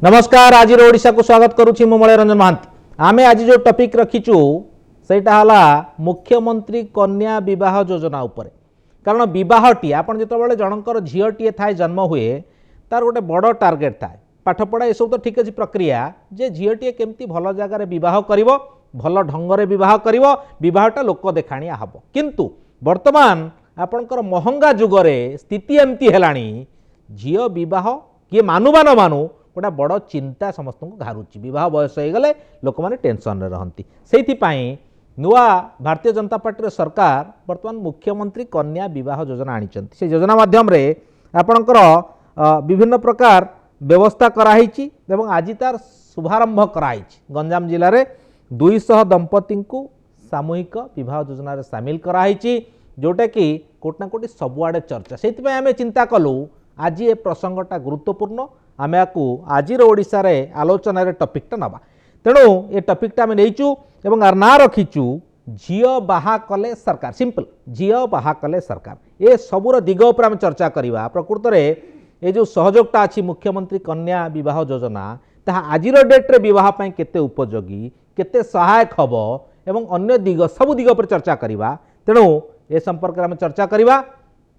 नमस्कार आज ओडिशा को स्वागत करुच्ची मलय रंजन महांती। आमे आज जो टॉपिक रखीचु सेटा हला मुख्यमंत्री कन्या विवाह योजना उपरे। कारण विवाहटी आपन जेतबेले जनकर झीलटीए थाए जन्म हुए तार गोटे बड़ टार्गेट थाए पाठपढ़ा ये सब तो ठीक अच्छी प्रक्रिया जे झीलटीए केमती भल जगार बह कर भल ढंगरे बह कर बहटा लोक देखाणिया हम किंतु वर्तमान आपणकर महंगा जुगरे स्थिति एमती है झील बह किए मानु बा न मानु गोटा बड़ चिंता समस्त को घारुची बह बयस हो गले लोक मैंने टेंशन रहती से नुआ भारतीय जनता पार्टी सरकार बर्तमान मुख्यमंत्री कन्या विवाह योजना आनी से योजना माध्यम रे आपणकर विभिन्न प्रकार व्यवस्था कराई आज तार शुभारंभ कराई गंजाम जिले में 200 दंपति को सामूहिक विवाह योजना रे सामिल कराई जोटा कि कोटना कोटी सबुआड़े चर्चा से आम चिंता कलु आज ये प्रसंगटा गुरुत्वपूर्ण आम आपको आज ओडिशा रे आलोचना रे टॉपिकटा नवा तेणु ये टॉपिकटा आम नहींचु एवं आर ना रखीचु झील बाहा कले सरकार सिंपल झील बाहा कले सरकार ये सबूर दिग उपर आम चर्चा करवा प्रकृत में ये जो सहयोगटा अच्छी मुख्यमंत्री कन्या विवाह योजना ताहा आजिर डेट्रे बह केते उपयोगी केते सहायक हम एवं अन्य दिग सबू दिग पर चर्चा करवा तेणु ए संपर्क में चर्चा करवा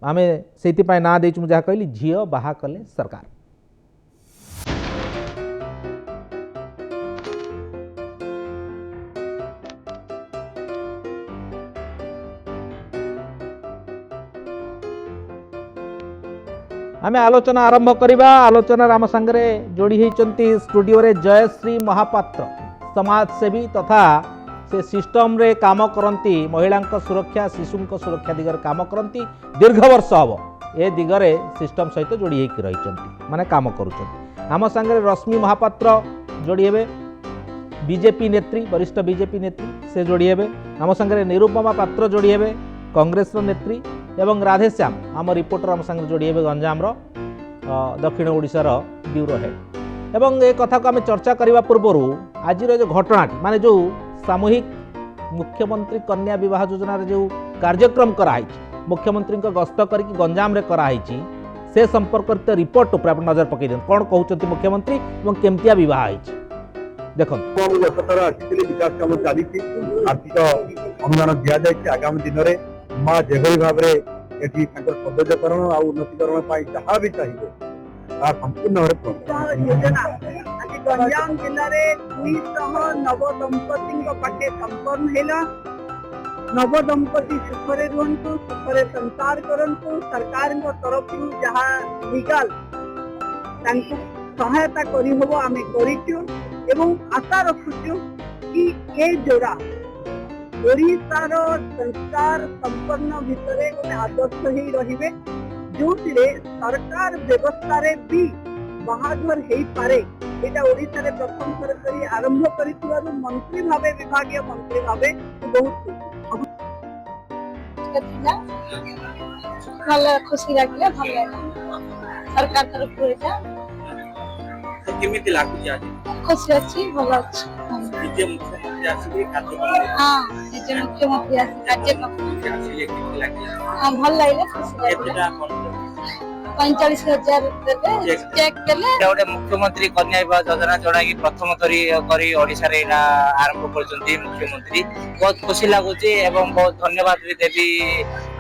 आम से ना देचु जहाँ कहली झील बाहा कले सरकार। आमे आलोचना आरंभ करवा आलोचना आम सांगे जोड़ी होती स्टूडियो रे जयश्री महापात्र समाजसेवी तथा से सिस्टम रे काम करती महिला सुरक्षा शिशु सुरक्षा दिगरे काम करती दीर्घ वर्ष हम ए दिगरे सिस्टम सहित जोड़ी रही माने काम करुम सांगे रश्मि महापात्र जोड़ी हे बीजेपी नेत्री वरिष्ठ बीजेपी नेत्री से जोड़ी हे आम सांगे निरुपमा पात्र जोड़ी हे कांग्रेस नेत्री एवं राधेश्याम आम रिपोर्टर आम संगे जोड़ी हे गंजाम दक्षिण ओडिशार ब्यूरो हेड एवं ए कथा को आम चर्चा करने पूर्वर आज जो घटनाटी माने जो सामूहिक मुख्यमंत्री कन्या विवाह योजना रे जो कार्यक्रम कराई मुख्यमंत्री गस्त करके गंजाम रे कराई से संपर्कित रिपोर्ट उपर आप नजर पकई दिन कौन कहते मुख्यमंत्री और केमतिया बह देखो विकास कम चली आर्थिक अनुदान दि जाए आगामी दिन में माँ जेभली भाव सौंदर्यकरण आ उन्नतीकरण जहाँ भी चाहिए संपूर्ण गंजाम जिले में 200 नवदंपति पाखे संपन्न है नवदंपति सुखरे रुहतु सुखरे संसार करंतु सरकार तरफ जहाँ लीगल सहायता करी होबो आमे करिचु एवं आशा रखुचु कि ये जोड़ा ओडिशार संस्कार संपन्न भितरे गोटे आदर्श ही रहिबे जो सरकार व्यवस्था रे भी बाहाघर हो पारे एटा ओडिशा रे प्रथम थर करी आरंभ करितुवारु मंत्री भावे विभागीय मंत्री भावे बहुत भल खुशी लागले भल सरकार तरफ एटा तो केमिति लागु आज खुशी अछि भल अछि निजे मुख्यमंत्री आसी कार्य हां निजे मुख्यमंत्री आसी कार्य आसी केमिति लागले हां भल लागले खुशी लागले 45,000 देले चेक देले गोटे मुख्यमंत्री कन्या विवाह योजना जोड़ा कि प्रथम थरी करी ओडिशा रे आरंभ करछंती मुख्यमंत्री बहुत खुशी लागुची एवं बहुत धन्यवाद भी देवी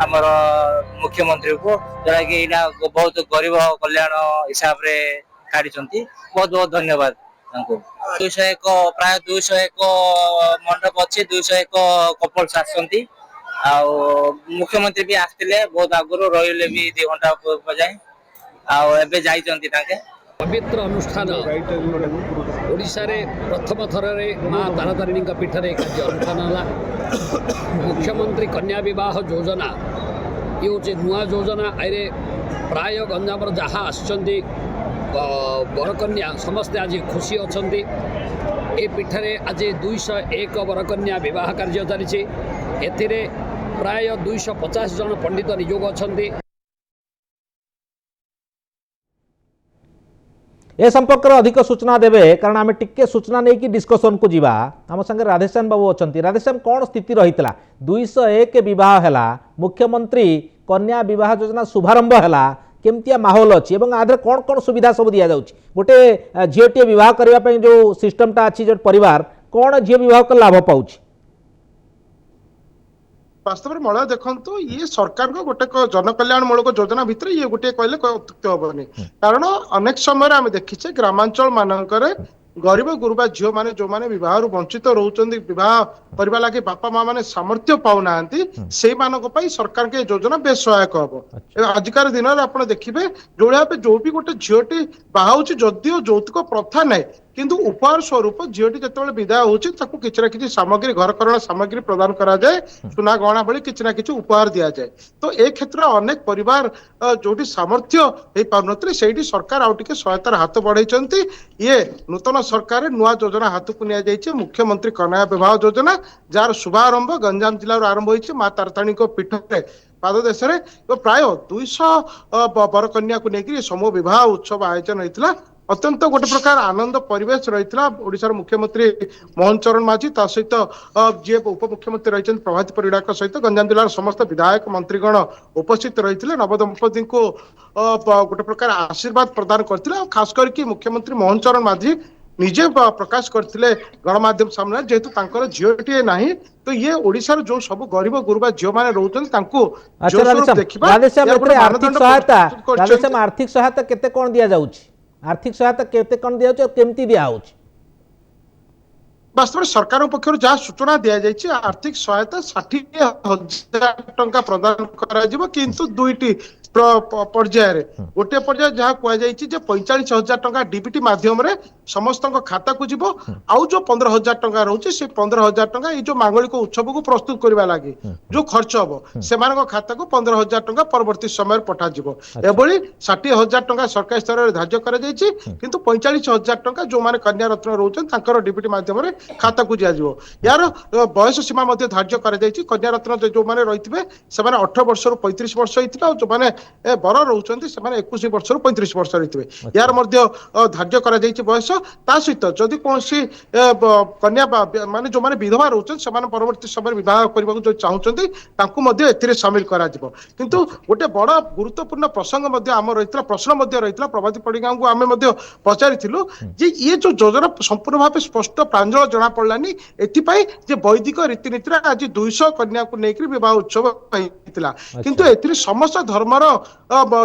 हमर मुख्यमंत्री को जोड़ा कि इना बहुत गरीब कल्याण हिसाब रे काढिछंती बहुत बहुत धन्यवाद तांको 201 प्राय 201 मंडप अछि 201 कपल्स आछंती आ मुख्यमंत्री भी आस्तिले बहुत आगुरो रहिले भी 2 घंटा बजाय आ एबे जाइचंती ताके पवित्र अनुष्ठान ओडिशा रे प्रथम थर रे मां तारातारिणी पीठ रे कार्य अनुष्ठान हला मुख्यमंत्री कन्या विवाह योजना ये होचे नुआ योजना आइरे प्राय गंजाम जहाँ आसचंती बरकन्या समस्ते आज खुशी अछंती ए पीठ रे आज 201 बरकन्या विवाह कार्य चली एथिरे प्राय 250 जन पंडित नियोग अछंती। ए संपर्क अधिक सूचना देवे कारण आम टिके सूचना नहीं कि डिस्कसन को जीवा आम संगे राधेश्याम बाबू अच्छा राधेश्याम कौन स्थिति रही 201 बह है मुख्यमंत्री कन्या विवाह योजना शुभारंभ है केमतिया माहौल अच्छी और आधे कौन कौन सुविधा सब दि जाऊँगी गोटे झीटे बह करने जो सिस्टमटा अच्छी जो परिवार कौन झील बह कर लाभ पाँच वास्तव में मलय देखो ये सरकार को गोटे जनकल्याण मूलक योजना भितर ये गोटे कहले अत्युक्त हेनी कारण अनेक समय आम देखीचे ग्रामांचल मानकर गरीब गुरुबा झील मैंने जो मैंने बह वंचित रोचंदी बह करने लगे बापा माँ मैंने सामर्थ्य पाऊना से सरकार के योजना बेस सहायक हम आजिकार दिन में आप देखिए जो भाव जो भी गोटे झीटी बाहर जदिव यौतुक प्रथा ना किंतु उपहार स्वरूप झीटी जो विदाय होती किसी ना कि सामग्री घरकरण सामग्री प्रदान करा जाए सुना गहना भली किसी ना कि उपहार दि जाए तो ए क्षेत्र अनेक परिवार जो सामर्थ्य हो पारे से सरकार आउ टे सहायतार हाथ बढ़ाई ये नूतन सरकार नुआ योजना हाथ को नि मुख्यमंत्री कन्या विवाह योजना जार शुभारंभ गंजाम जिलूर आरंभ होती माँ तारताणी पीठ में पाददेश प्राय 200 बरकन्या को लेकर समूह विवाह उत्सव आयोजन होता अत्यंत गोटे प्रकार आनंद परिवेश रही ओडिशार मुख्यमंत्री मोहन चरण माझी ता सहित जी उप मुख्यमंत्री रही प्रभाती परिड़ा सहित गंजाम जिलार समस्त विधायक मंत्रीगण उपस्थित रही नवदंपति को गोटे प्रकार आशीर्वाद प्रदान करते खास करके मुख्यमंत्री मोहन चरण माझी निजे प्रकाश करते गणमाध्यम सामने जेहेतु झीटे ना तो ये ओडिशार जो सब गरीब गुरुबा झील मैंने रोचन देखा आर्थिक सहायता केते कौन दि जाउछि आर्थिक सहायता केते कौन दि जाउछि और केमती दिया होछि वास्तव में सरकार पक्ष जहाँ सूचना दि जाइए आर्थिक सहायता 60,000 टंका प्रदान करा किंतु दुईटी पर्यायर गोटे पर्याय जहाँ कहुई 45,000 टंका डीबीटी माध्यम समस्त खाता को जीव आउ जो 15,000 टंका रोचे से 15,000 टंका ये जो मांगलिक उत्सव को प्रस्तुत करने लगे जो खर्च हम से खाता को 15,000 टंका परवर्ती समय पठा एभली 60,000 टंका सरकारी स्तर में धार्य कर किंतु 45,000 टंका जो मैंने कन्या रत्न रोचन डीबीटी माध्यम खाता को दिज्व यार बयस सीमा धार्य कर कन्या रत्न जो मैंने रही से 18 वर्ष 35 वर्ष होता जो मैंने बर रोचंती से 21 वर्ष 35 वर्ष रही यार धार्य कर बयस ता सहित जदि कौन कन्या माने जो माने विधवा रोचन से परवर्ती समय विवाह करने जो चाहते एथिरे सामिल करा जिवो किंतु गोटे बड़ गुरुत्वपूर्ण प्रसंग आम रही प्रश्न रही प्रभाती परिड़ा को आम पचारिलु जे ये जो योजना संपूर्ण भाव स्पष्ट प्रांजल जना पड़लानी एथिपाई जे वैदिक रीतिनीति आज 200 कन्या को लेकर विवाह उत्सव होता किंतु एथिरे समस्त धर्मर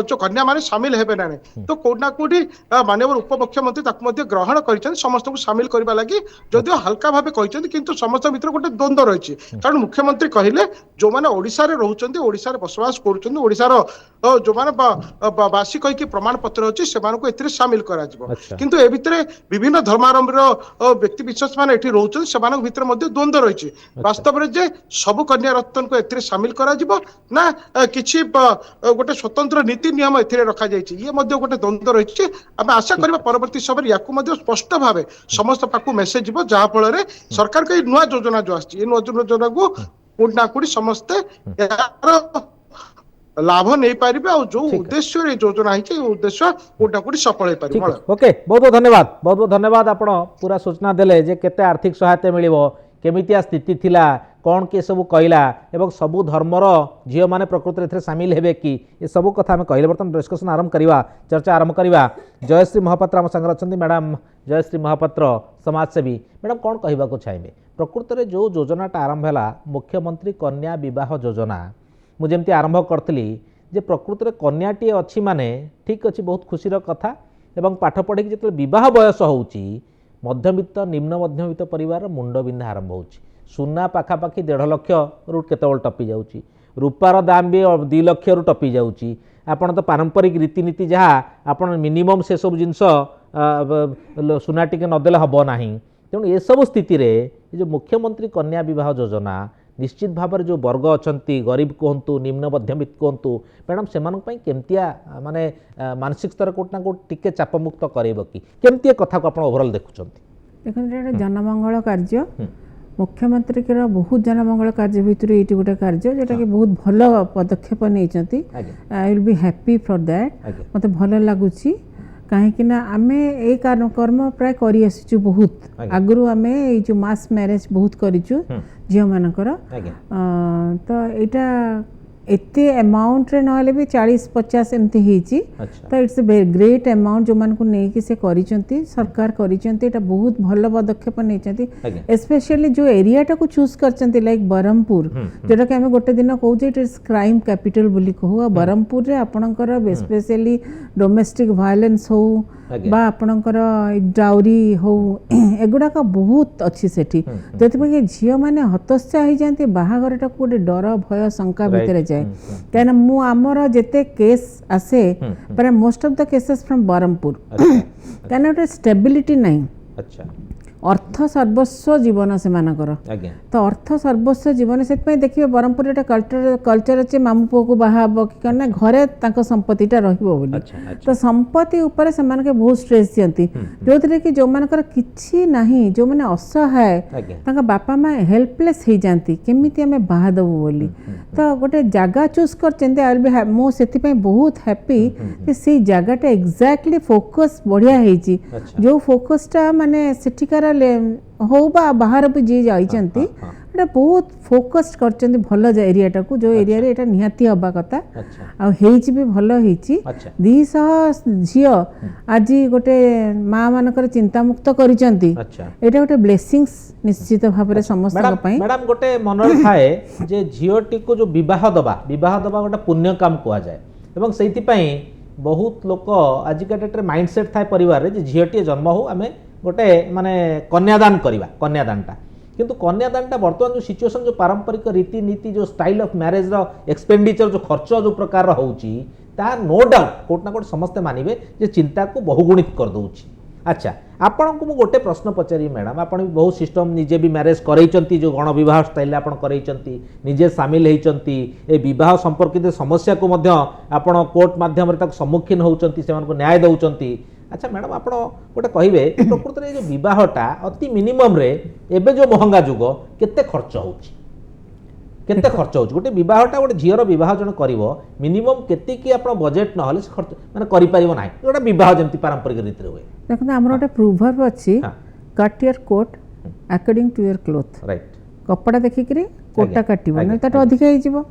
जो कन्या माने सामिल हेबे ना तो कोना कोठी माननीय उप मुख्यमंत्री ग्रहण कर समस्त को सामिल करने लगी जदिव हल्का भाव कहते किंतु समस्त भीतर गोटे द्वंद्व रही कारण मुख्यमंत्री कहले जो मैंने ओडिशारे रोचंती ओडिशारे बसवास करुचंती ओडिशार जो मैंने बासी कहीकि प्रमाण पत्र अच्छी से सामिल करा किंतु ए भितर विभिन्न धर्मावलंबीर व्यक्ति विशेष मैंने रोचन से भितर द्वंद्व रही वास्तव में जे सब कन्या रत्न को ए सामिल करा ना किसी गोटे स्वतंत्र नीति नियम ए रखा ये गोटे द्वंद्व रही आम आशा करवा परवर्ती समय या स्पष्ट भाव समस्त पाक मेसेज जीव जहाँफल सरकार के नुआ योजना जो आसी योजना को कोटी ना कोटी समस्ते लाभ नहीं पारे जो उद्देश्य योजना है उद्देश्य कोटी ना कोटी सफल हो ओके बहुत बहुत धन्यवाद आप पूरा सूचना देले जे केते आर्थिक सहायता मिलिबो केमितिया स्थिति थिला कौन किए सब कहला एवं सबू धर्मर झील मैंने प्रकृति में सामिल हेबे कि ये सब कथा आम कहले बर्तमान डिस्कसन आरंभ करवा चर्चा आरंभ करवा जयश्री महापात्र आम संगे अच्छा मैडम जयश्री महापात्र समाजसेवी मैडम कौन कहवाक चाहिए प्रकृत में जो योजनाटा आरंभ है मुख्यमंत्री कन्या विवाह योजना मुझे आरंभ करी जे प्रकृत में कन्याटी अच्छी माने ठीक अच्छी बहुत खुशीर कथा एवं पाठ पढ़ी जो विवाह बयस होउची मध्यवित्त निम्न मध्यवित्त परिवार मुंडबिंधा आरंभ होउची सुना पाखापाखि 1.5 लाख रु केतबल टपी जाउची रूपार दाम भी 2 लाख रु टपी जाउची आपण तो पारंपरिक रीतिनीति जहाँ आपण मिनिमम से सब जिनस सुना टिके नदेले हब नाही तेणु ये सब स्थिति रे जो मुख्यमंत्री कन्या विवाह योजना निश्चित भाव जो वर्ग अच्छा गरीब कहतु निम्न मध्यमित कहतु मैडम से केमतिया माने मानसिक स्तर कोट ना कोट टिके चापमुक्त करेब कि केमती कथा को आप ओभरऑल देखुं देखते जनमंगल कार्य मुख्यमंत्री के बहुत जनमंगल कार्य भितर ये गोटे कार्य जोटा कि बहुत भल पदक्षेप नहीं I will be happy for that मत भल लगुच कहीं आम ये कर्म प्राय करी आसीचु बहुत आगु आम ये जो मास मैरेज बहुत करूँ झील मानकर तो एते अमाउंट रे नहले भी 40-50 एमती ହେଇଛି अच्छा तो इट्स ए ग्रेट अमाउंट जो मान को नहीं कि से करिसंती सरकार करिसंती एटा बहुत भल पदक्षेप नैचंती आज्ञा स्पेशली जो एरिया टा को चूज करचंती लाइक बरहमपुर जोटा कि हमें गोटे दिन कहू इट इज क्राइम कैपिटल बोली कहू बरहमपुर रे आपणकर स्पेशली डोमेस्टिक वायलेंस हो आज्ञा बा आपणकर डाउरी हो एगुड़ा का बहुत अच्छी सेठी जो झील मैंने हतोत्साह हो जाती बाहागर टा गोटे डर भय शंका भितर जाए कहीं मु आमर जेते केस आसे पर most of the cases from Berhampur कहीं गोटे स्टेबिलिटी नहीं अच्छा अर्थ सर्वस्व जीवन से मानकर आज्ञा तो अर्थ सर्वस्व जीवन से देखिए ब्रह्मपुर एक कल्चर अच्छे मामू पुओ को बाहा हम कि कौन ना घरे संपत्तिटा रही अच्छा अच्छा तो संपत्ति उपर से बहुत स्ट्रेस दियंती जो थे कि जो मानकर किछि नहीं जो माने असहाय आज्ञा तांका बापा माँ हेल्पलेस हो जाती केमिति आमे बाहा देबु बोली तो गोटे जगह चूज करचंते आई विल बी मो सेति बहुत हैप्पी कि से जगहटा एग्जैक्टली फोकस बढ़िया हेची अच्छा जो फोकसटा माने सेठिकार हो बा बाहर भी जी जाइचंती एटा बहुत फोकस्ड करचंती भल एरियाटा को जो एरिया रे एटा निहाती हबा कथा अच्छा आ हेची भी भल हेची अच्छा 200 झियो आज गोटे माँ मानकर चिंता मुक्त करिचंती अच्छा एटा गोटे ब्लेसिंग्स निश्चित भाव में समस्त पई मैडम गोटे मन थाए जे झीओटी को जो विवाह दबा गोटे पुण्य काम कहा जाए एवं सेति पई बहुत लोक आजिका डेट्रे माइंडसेट थाए परिवार रे जे झीओटी जन्म हो आमे गोटे माने कन्यादान करवा कन्यादानटा किंतु कन्यादानटा वर्तमान जो सिचुएशन जो पारंपरिक रीतिनीति जो स्टाइल ऑफ मैरिज रो एक्सपेंडिचर जो खर्च जो प्रकार होउची ता नो डाउट कोट ना कोट समस्ते मानिबे जे चिंता को बहुगुणित कर दउची अच्छा आपण को मु गोटे प्रश्न पचारि मैडम आपण भी बहुत सिस्टम निजे भी मैरिज करैचंती जो गण विवाह स्टाइल आपण करैचंती निजे शामिल हेचंती ए विवाह संपर्कित समस्या को मध्य आपण कोर्ट माध्यम रे तक सम्मुखीन होउचंती सेमान को न्याय दउचंती अच्छा मैडम आप गोटे कहे प्रकृत में जो बहटा अति मिनिमम रे एबे जो महंगा जुग केते खर्च होची केते खर्च होची गोटे बहटा गोटे झीर बह जन करिवो मिनिमम केते की आपण बजेट न होले खर्च माने करि परिबो नाही गोटे बह जेंति पारंपरिक रीति रे होय देखो हमर गोटे प्रूवर्ब अछि cut your coat according to your cloth right कपड़ा देखिकरी कोटा काटिबो न तट अधिक हे जिवो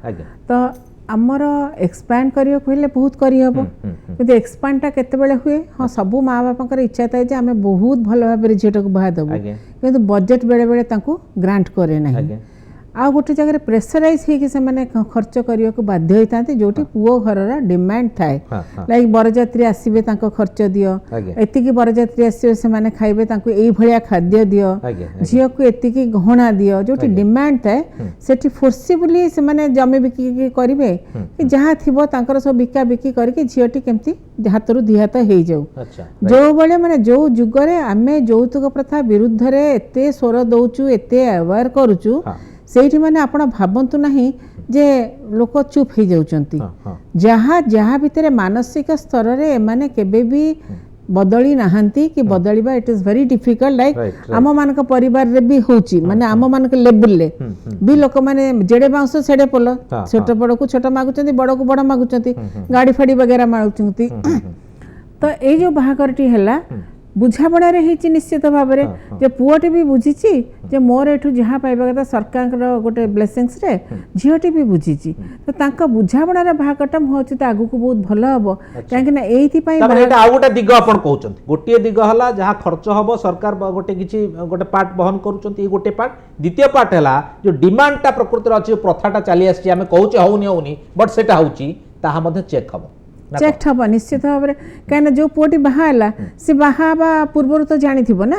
तो आमर एक्सपैंड करियो कहले बहुत करी हबो किंतु एक्सपैंडटा केते बेले हुए हां सबु माँ बापा इच्छा थाए जे आमे बहुत भल भाबरे झीटा को बाहा देबो किंतु बजेट बेले बेले तांको ग्रांट करे नाही आ गोटे जगह प्रेसराइज होगी से माने खर्च करने को बाध्य होता जोटी पुओ घर डिमांड थाए लाइक बरजात्री आसबे खर्च दियो एतिकी बरजात्री आसबे से माने खाइबे तांको एई भलिया खाद्य दियो झियो को एतिकी गहना दियो जोटी डिमांड थाए सेठी फोर्सिबली से माने जमी बिकी करिवे कि जहाँ थिबो तांकर सब बिका बिकी करके झियोटी केमती हाथरू दिहात हो जाऊ जो बळे माने जो जुगरे आमे यौतुक प्रथा विरुद्ध रे एते स्वर दउचु एते अवेयर करूचु सेठी माने आपण भाबंतु नहीं जे लोक चुप हो जाउचंती जहाँ जहाँ भितर मानसिक स्तर रे माने केबे भी बदली नाहंती कि बदलिबा it is very difficult like आम मानक परिवार रे भी होची माने आम मानक लेवल ले भी लोक माने जेडे बांस सेडे पोल छोट बड़ को छोट मागुचंती बड़ को बड़ मागुचंती गाड़ी फाड़ी वगैरह मागुचंती तो ए जो बाहागरटी हैला बुझापड़ा रे हिची निश्चित भाव में जे पुओटी भी बुझीची जे मोर एठू जहाँ पाइबा कथा सरकार गोटे ब्लेसिंग्स रे झीओटी भी बुझीची तो तांका बुझापड़ा रे भागटा होची त आगु को बहुत भलो हबो काहे ना एथि पई एटा आ गोटे दिग आपण कहउचंती गोटे दिग हला जहाँ खर्च हबो सरकार गोटे किछि गोटे पार्ट बहन करूचंती ए गोटे पार्ट द्वितीय पार्ट हला जो डिमांडटा प्रकृति रे अछि प्रथाटा चली आछि हमें कहउचे होउनी बट सेटा होउची ताहा मध्ये चेक हबो चेक हम निश्चित भाव में कहीं जो पुओटी बाहा सी बाहा पूर्व तो जानी थी ना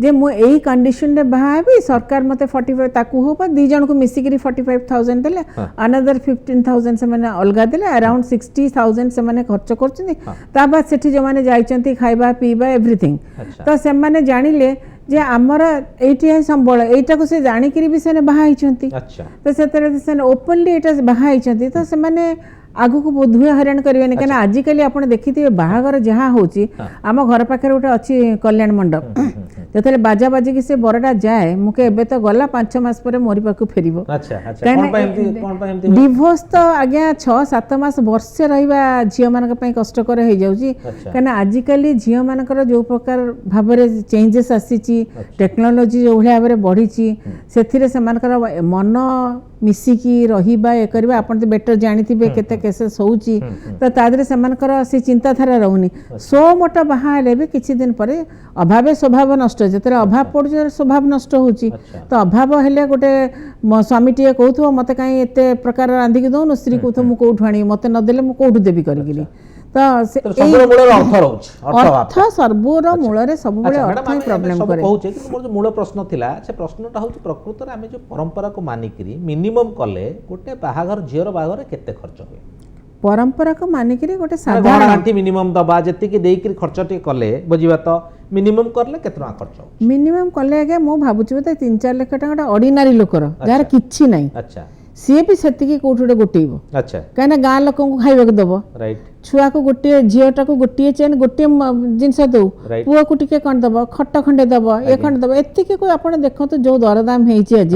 जे मु एई कंडीशन रे बाहा भी सरकार मते 45 ताकू हो दी जन को मिसिकरी 45,000 देले अनदर 15,000 से माने अलगा देले अराउंड 60,000 से माने खर्च करछनी ता बाद सेठी जो माने जाइचंती खाइबा पीबा एवरीथिंग तो से माने जानिले जे आमर एटी संबल एटा को से जानी करी भी से बाहा हिचंती तो सेतरे से ओपनली एटा बाहा हिचंती तो से माने आगु को बोधुए हरान करेंगे कहीं आजिकल आप देखिए बाहागर जहाँ होची आम घर पाखे गोटे अच्छी कल्याण मंडप ଯେତେବେଳେ ବାଜା ବାଜିକି ସେ ବରଟା ଯାଏ ମୁଁ କେ ଏବେ ତ ଗଲା 5 ମାସ ପରେ ମୋରି ପାଖକୁ ଫେରିବ। ଆଚ୍ଛା ଆଚ୍ଛା କଣ ପାଇଁ ଏମିତି डिवोर्स तो आज्ञा 6-7 मास वर्षे रहा झील मान कष्टकर हो जाऊँगी कहीं आजिकल झील मानकर जो प्रकार भाव चेंजेस आसी टेक्नोलोजी जो भाव में बढ़ी से मन मिसिकी रहा ये करवा आप तो बेटर जानी केते केसेस होउची तो तादरे से चिंताधारा रहूनी 100 मोट बाहा भी किसी दिन पर अभाव स्वभाव नष्ट जो अभाव पड़े स्वभाव नष्ट होची तो अभाव हेले गोटे स्वामी टे कहू मत कहीं एत प्रकार रांधिकी दौनु स्त्री कहू मुझे कौटू आनी मत नदेले मुझे कौटू देवी करी तो अर्थ सर्वर मूल सब अर्थ ही प्रोब्लेम करे मोर जो मूल प्रश्न थिला से प्रश्नटा हूँ प्रकृत में आम जो परंपरा को मानिकी मिनिमम कले गोटे बाहाघर झीर बाहाघर केते खर्च हुए परंपरा को मानिकी गोटे साधारण मिनिमम दबा जी देकर खर्च टे कले बुझा तो मिनिमम करले केते खर्च मिनिमम कले आगे मु भाबुची बोते 3-4 लाख टका ऑर्डिनरी लोकर जार किछि नाही अच्छा सी भी सेतिकी कोठुडे गोटेइबो अच्छा काना गां लोकन को खाइबा को दबो राइट छुआ को गोटे झीटा को गोटे चेन गोटे जिनस दो पुआ को टिके कौन दब खट खंडे दब ए खंड दब एतिक को आप देखो जो दरदाम होती आज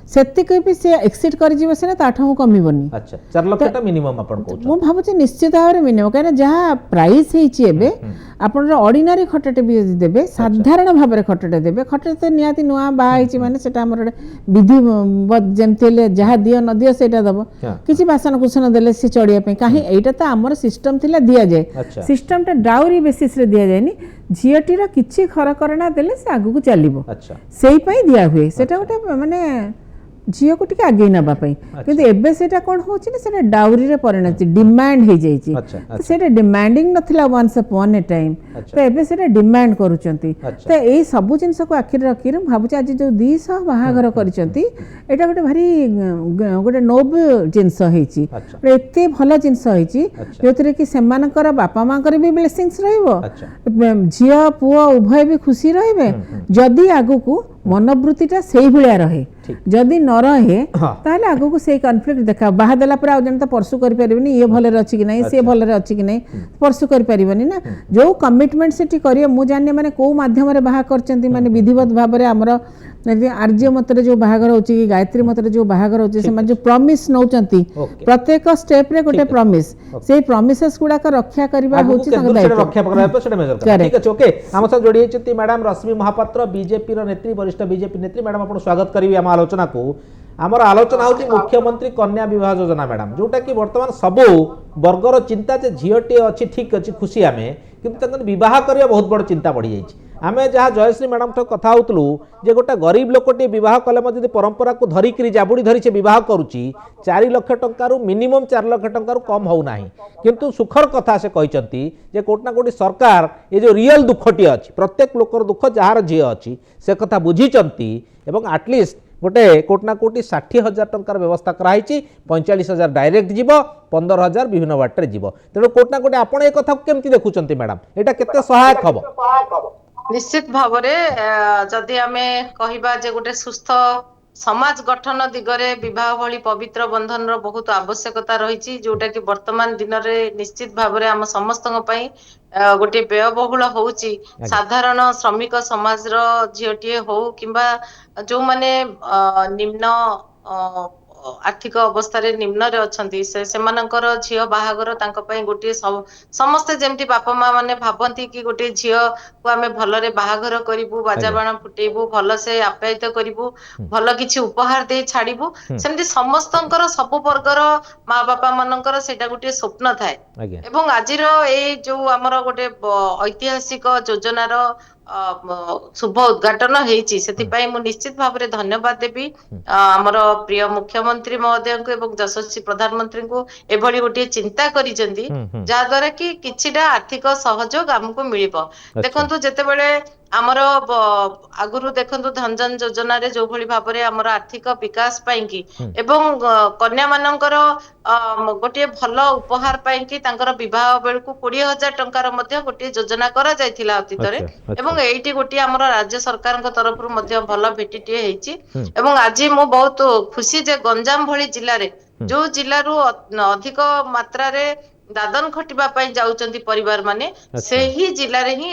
सेतिक भी से एक्सीड कर सीना ताठू कमिबनी अच्छा 4 लाख टका मिनिमम आपण कहू मु भाबुची निश्चित भाव मिनिमम कहीं जहाँ प्राइस होइछि आपण ऑर्डिनरी खटटे भी देबे साधारण भाव में खटटे देबे खटटे तो निहाती नुआ बा होइछि माने सेटा हमर विधि जेमते जहाँ दियो न दियो सेटा दब किछि बासन कुसन देले से चढ़िया पे काहे एटा तो हमर सिस्टम थिला दिया जाए सिस्टम टा डाउरी बेसिस रे दिया जाएनी झीटीर किछि खरकरणा देले से आगु को चलिबो सेही पई दिया हुए सेटा गोटे माने झील को टिके आगे ना किंतु एबे सेटा कोन होछि ने सेटा डाउरी रे परिणत डिमांड हो जाइछि तो सेटा डिमांडिंग नथिला वंस अपॉन ए टाइम तो एबे सेटा डिमांड करूचंती तो एई सब जिंस को आखिर रखी भाबुछि आज जो 200 बाहागर करिसंती एटा गोटे भारी गोटे नोबल जिंस होइछि एते भलो जिंस होइछि जोतरे कि सेमानकर बापा मांकर भी ब्लेसिंग्स रहइबो झील पुओ उभय भी खुशी रहिबे जदी आगु को मनोवृत्तिटा सेही भलिया रहे जदि न रहे ताहले आगु को सेही कॉन्फ्लिक्ट देखा बाहा देला पर आ जन तो परसु करि परिबनी ये भले अछि कि नहीं से भले अछि कि नहीं परसु करि परिबनी ना जो कमिटमेंट सेठी करियो मु जाने माने को माध्यम रे बाहा करचंती माने विधिवत भाव रे हमर आर्य मतरे जो बाहागर होची कि गायत्री मतरे जो बाहागर होची से जो प्रॉमिस नौचंती प्रत्येक स्टेप रे गोटे प्रॉमिस से प्रॉमिसेस गुडा का रक्षा करबा होची संग दायित्व रक्षा करबा तो सेटा मेजर कर ठीक अछि ओके हम सब जोडी हेचती मैडम रश्मि महापात्र बीजेपी रो नेत्री वरिष्ठ बीजेपी नेत्री मैडम आपण स्वागत करिवे हम आलोचना को आमर आलोचना होची मुख्यमंत्री कन्या विवाह योजना मैडम जोटा कि वर्तमान सब वर्गर चिंता जे झीटी अछि ठीक अछि खुशी आमे किंतु तन विवाह करिया बहुत बड़ चिंता बढ़ी जाइछि आमे जहाँ जयश्री मैडम तो कथा होतलु जे गोटे गरीब लोकटी विवाह कले मध्य परंपरा को धरिकी जाबुड़ी धरी से विवाह करुच्ची 4 लाख टंकारु मिनिमम 4 लाख टंकारु कम हो नाही किंतु सुखर कथा से कहते जे कोटना कोटी सरकार ये जो रियल दुखटी अच्छी प्रत्येक लोकर दुख जार झी अच्छी से कथा बुझीचंती एवं एटलिस्ट गोटे कोटना कोटी 60,000 टंकार व्यवस्था कराई 45,000 डायरेक्ट जीव 15,000 विभिन्न बाटे जीव तेणु कोटना कोटी आपण ए कथा केमती देखुचंती मैडम एटा केते सहायक हबो निश्चित भाव जदि आमे कहिबा जे गोटे सुस्थ समाज गठन दिगरे विवाह भली पवित्र बंधन रो बहुत आवश्यकता रही जोटा कि वर्तमान दिन में निश्चित भाव आम समस्त गोटे व्ययबहुल होउची साधारण श्रमिक समाज रो झीटीए हो किंबा जो माने निम्न आर्थिक अवस्था निम्न रे अछंती से मानकर झील बाहागर तांको पई गोटे समस्ते जेमती बापा माँ माने भाबंती कि गोटे झील को आमे भलरे बाहागर करिबु बाजाबाण फुटेबु भल से आप्यायित करिबु भल किछि उपहार दे छाड़िबु सेमती समस्तंकर सब वर्गर माँ बापा मानकर सेटा गोटे स्वप्न थाए एवं आजिर ए जो हमर गोटे ऐतिहासिक योजनार शुभ उद्घाटन होइछि सेतिपाई मु निश्चित भाव में धन्यवाद देबी हमर प्रिय मुख्यमंत्री महोदय को एवं यशस्वी प्रधानमंत्री को एभली गोटे चिंता करिसेंती जा द्वारा कि किछिटा आर्थिक सहयोग हमको मिलिबो देखंतु जेतेबेले आमर आगुरु देखंतु धनजन योजना रे जो भली भाव में आमर आर्थिक विकास पाई कि एवं कन्या मानकर गोटे भल उपहार पाई कि तांकर विवाह बेल को 20,000 टंकार मध्य गोटे योजना करा जायथिला अतीत रे एवं एइटी गोटे आमर राज्य सरकार तरफ रु मध्य भल भेटिटिए हेछि एवं आज मु बहुत खुशी जे गंजाम भली जिल्ला रे जो जिल्ला रु अधिक मात्रा रे दादन खटिबा जाउचंती परिवार माने सेही जिल्ला रे ही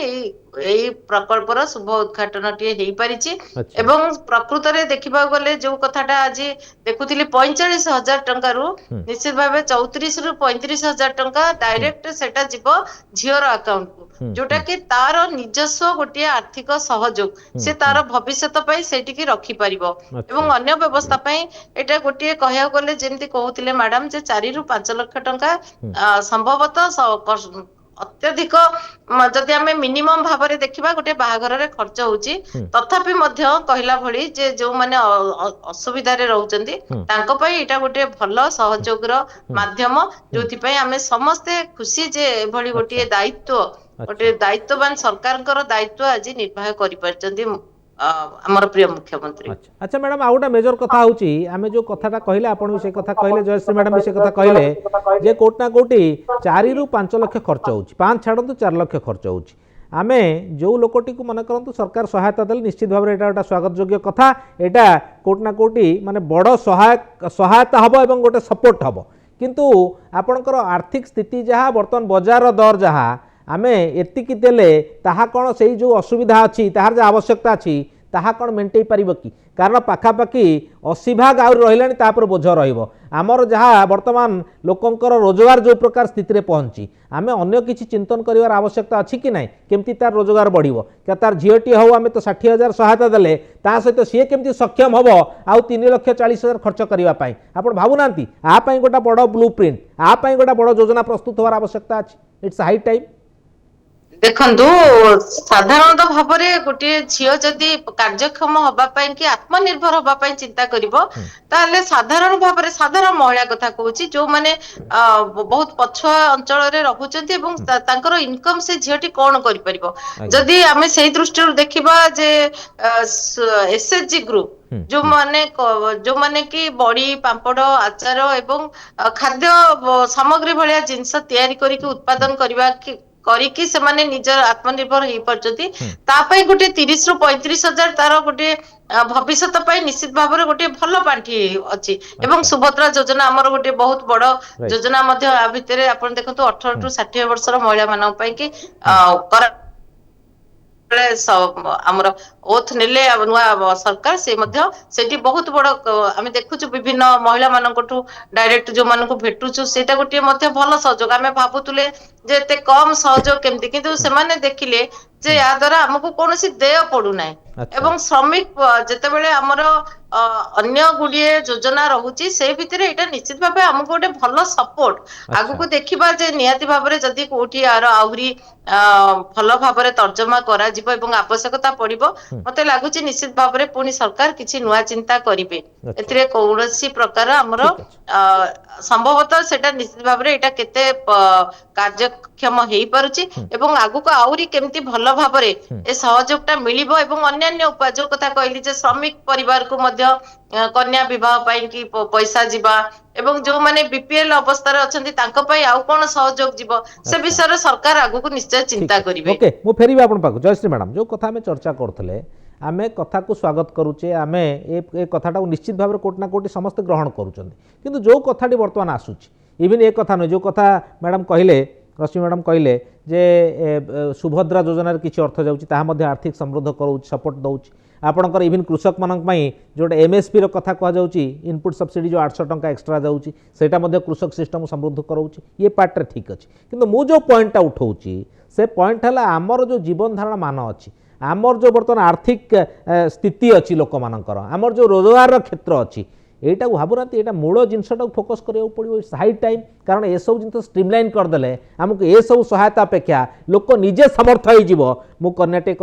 एई प्रकल्पर शुभ उद्घाटन टी हेई पारिछि अच्छा। एवं प्रकृत रे देखिबा गले जो कथाटा आज देखुथिली 45,000 टंका रु निश्चित भाबे 34 रु 35,000 टंका डायरेक्ट सेटा जीवो झियोर अकाउंट को जोटा कि तार निजस्व गोटे आर्थिक सहयोग से तार भविष्यत पई सेठी की रखि परिबो एवं अन्य व्यवस्था पई एटा गोटे कहया गले जेंति कहउतिले मैडम जे 4 रु 5 लाख टंका संभवतः अत्यधिक जदि आम मिनिमम भाव में देखा गोटे बाहाघर खर्च होची तथापि मध्य कहला भली जे जो माने असुविधा रे रहउचंती तांको पई एटा गोटे भलो सहयोगर माध्यम जोथि पई आमे समस्ते खुशी जे एभली गोटे दायित्व गोटे दायित्ववान सरकारकर दायित्व आज निर्वाह करि परचंती आमर प्रिय मुख्यमंत्री। अच्छा मैडम आ गोटे मेजर कथा होची आमे जो कथाटा कहले आपण भी से कथा कहले जयश्री मैडम भी से कथा कहले जे कोट ना कोटी 4 रु 5 लाख खर्च होची 5 छाड़ तो 4 लाख खर्च होची आमे जो लोकटी को मन करंतु सरकार सहायता देले निश्चित भाव एटा गोटे स्वागत योग्य कथा एटा कोट ना कोटी माने बड़ सहायता हबो एवं गोटे सपोर्ट हबो किंतु आपणकर आर्थिक स्थिति जहाँ बर्तमान बजार दर जहाँ आमे एतिकी देले ताहा कौन से जो असुविधा अच्छी ताहार जो आवश्यकता अच्छी ताहा कौन मेंटेई पारिबो कि कारण पाखापाखि 80 भाग आउर रहिलानी तापर बोझ रहिबो आमर जहाँ वर्तमान लोकंकर रोजगार जो प्रकार स्थिति रे पहुंची आमे अन्य किछि चिंतन करिवार आवश्यकता अछि कि नाही केमती तार रोजगार बढ़िबो क्या तार झियोटी हो आमे तो 60,000 सहायता देले ता सहित सी केमती सक्षम हबो आउ 3,40,000 खर्च करिवा पाई आपण भाबु नांती आ पाई गोटा बड़ ब्लूप्रिंट आ पाई गोटा बड़ योजना प्रस्तुत होवार आवश्यकता अछि इट्स हाई टाइम देखंतु साधारणतः भावरे गोटे झियो जदि कार्यक्षम हबा पई कि आत्मनिर्भर हबा पई चिंता करिवो ताले साधारण भावरे साधारण महिला कथा कहूची जो माने बहुत पछुआ अंचल रे रहुचंती एवं तांकर इनकम से झियोटी कोन करि परिबो जदि आमे सेही दृष्टि देखिबा जे एसएचजी ग्रुप जो माने कि बड़ी पांपड़ आचार एवं खाद्य सामग्री भलिया जिंस तयारी करिक उत्पादन करिकी से माने निजर आत्मनिर्भर हो पारछंती तापई गोटे 30 रु 35,000 तार गोटे भविष्यत पई निश्चित भाव में गोटे भल पांठी अछि एवं सुभद्रा योजना हमर गोटे बहुत बड़ योजना मध्य आ भितरे आपण देखंतु 18 रु 60 वर्षर महिला मानन पई कि आमर ओथ नेले नुआ सरकार से मध्य सेठी बहुत बड़ आमे देखुछु विभिन्न महिला मानकठु डायरेक्ट जो मानको भेटुछु सेटा गोटे मध्य भल सहयोग आमे भाबुतुले जे एते कम सहयोग केमती किंतु से माने देखिले जे या द्वारा हमकु कोनोसी देय पडु नाही एवं श्रमिक जेतेबेले हमर अन्य गुडिए योजना रहुची से भितरे एटा निश्चित भाबे हमकु गोटे भल सपोर्ट आगु को देखिबा जे नियाति भाबरे जदी कोठी आर आउरी भल भाबरे तर्जमा करा जिवो एवं आवश्यकता पड़िबो मते लागुची निश्चित भाबरे पुनी सरकार किछि नुआ चिंता करिवे एथिरे कोनोसी प्रकार हमर संभवतः सेटा निश्चित भाबरे एटा केते कार्यक्षम हेई पारुची एवं आगु को आउरी केमती भल भाबरे ए सहयोगटा मिलिबो एवं अन्य उपाय जो कथा कहली जे श्रमिक परिवार को मध्य कन्या विवाह पाई कि पैसा जिबा एवं जो माने बीपीएल अवस्था रे अछंती तांको पई आउ कोन सहयोग जिवो से विषय रे सरकार आगु को निश्चय चिंता करिवे। ओके मु फेरिबे आपन पाक जयश्री मैडम जो कथा में चर्चा करथले आमे कथा को स्वागत करूचे आमे ए कथाटा निश्चित भाव कोट ना कोटी समस्त ग्रहण करूचंदी किंतु जो कथाटी वर्तमान आसुची इवन ए कथा न जो कथा मैडम कहले रश्मि मैडम कहले जे सुभद्रा योजनार किछि अर्थ जाउची ताहा मध्ये आर्थिक समृद्ध करूची सपोर्ट दउची आपणकर इवन कृषक मानक पई जोटे एमएसपी रो कथा कह जाउची इनपुट सब्सिडी जो 800 टंका एक्स्ट्रा जाउची सेटा मध्ये कृषक सिस्टम समृद्ध करूची ये पार्ट रे ठीक अछि किंतु मु जो पॉइंटटा उठाउची से पॉइंट हला आमर जो जीवन धारण मान अछि आमर जो बर्तमान आर्थिक स्थिति अच्छी लोक मानकर आमर जो रोजगार क्षेत्र अच्छी एटा भावुना एटा मूल जिनसटा फोकस करिया पड़ो इट्स हाई टाइम कारण ये सब जिन स्ट्रीमलाइन करदे आमको ये सब सहायता अपेक्षा लोक निजे समर्थ हो मु कन्याटे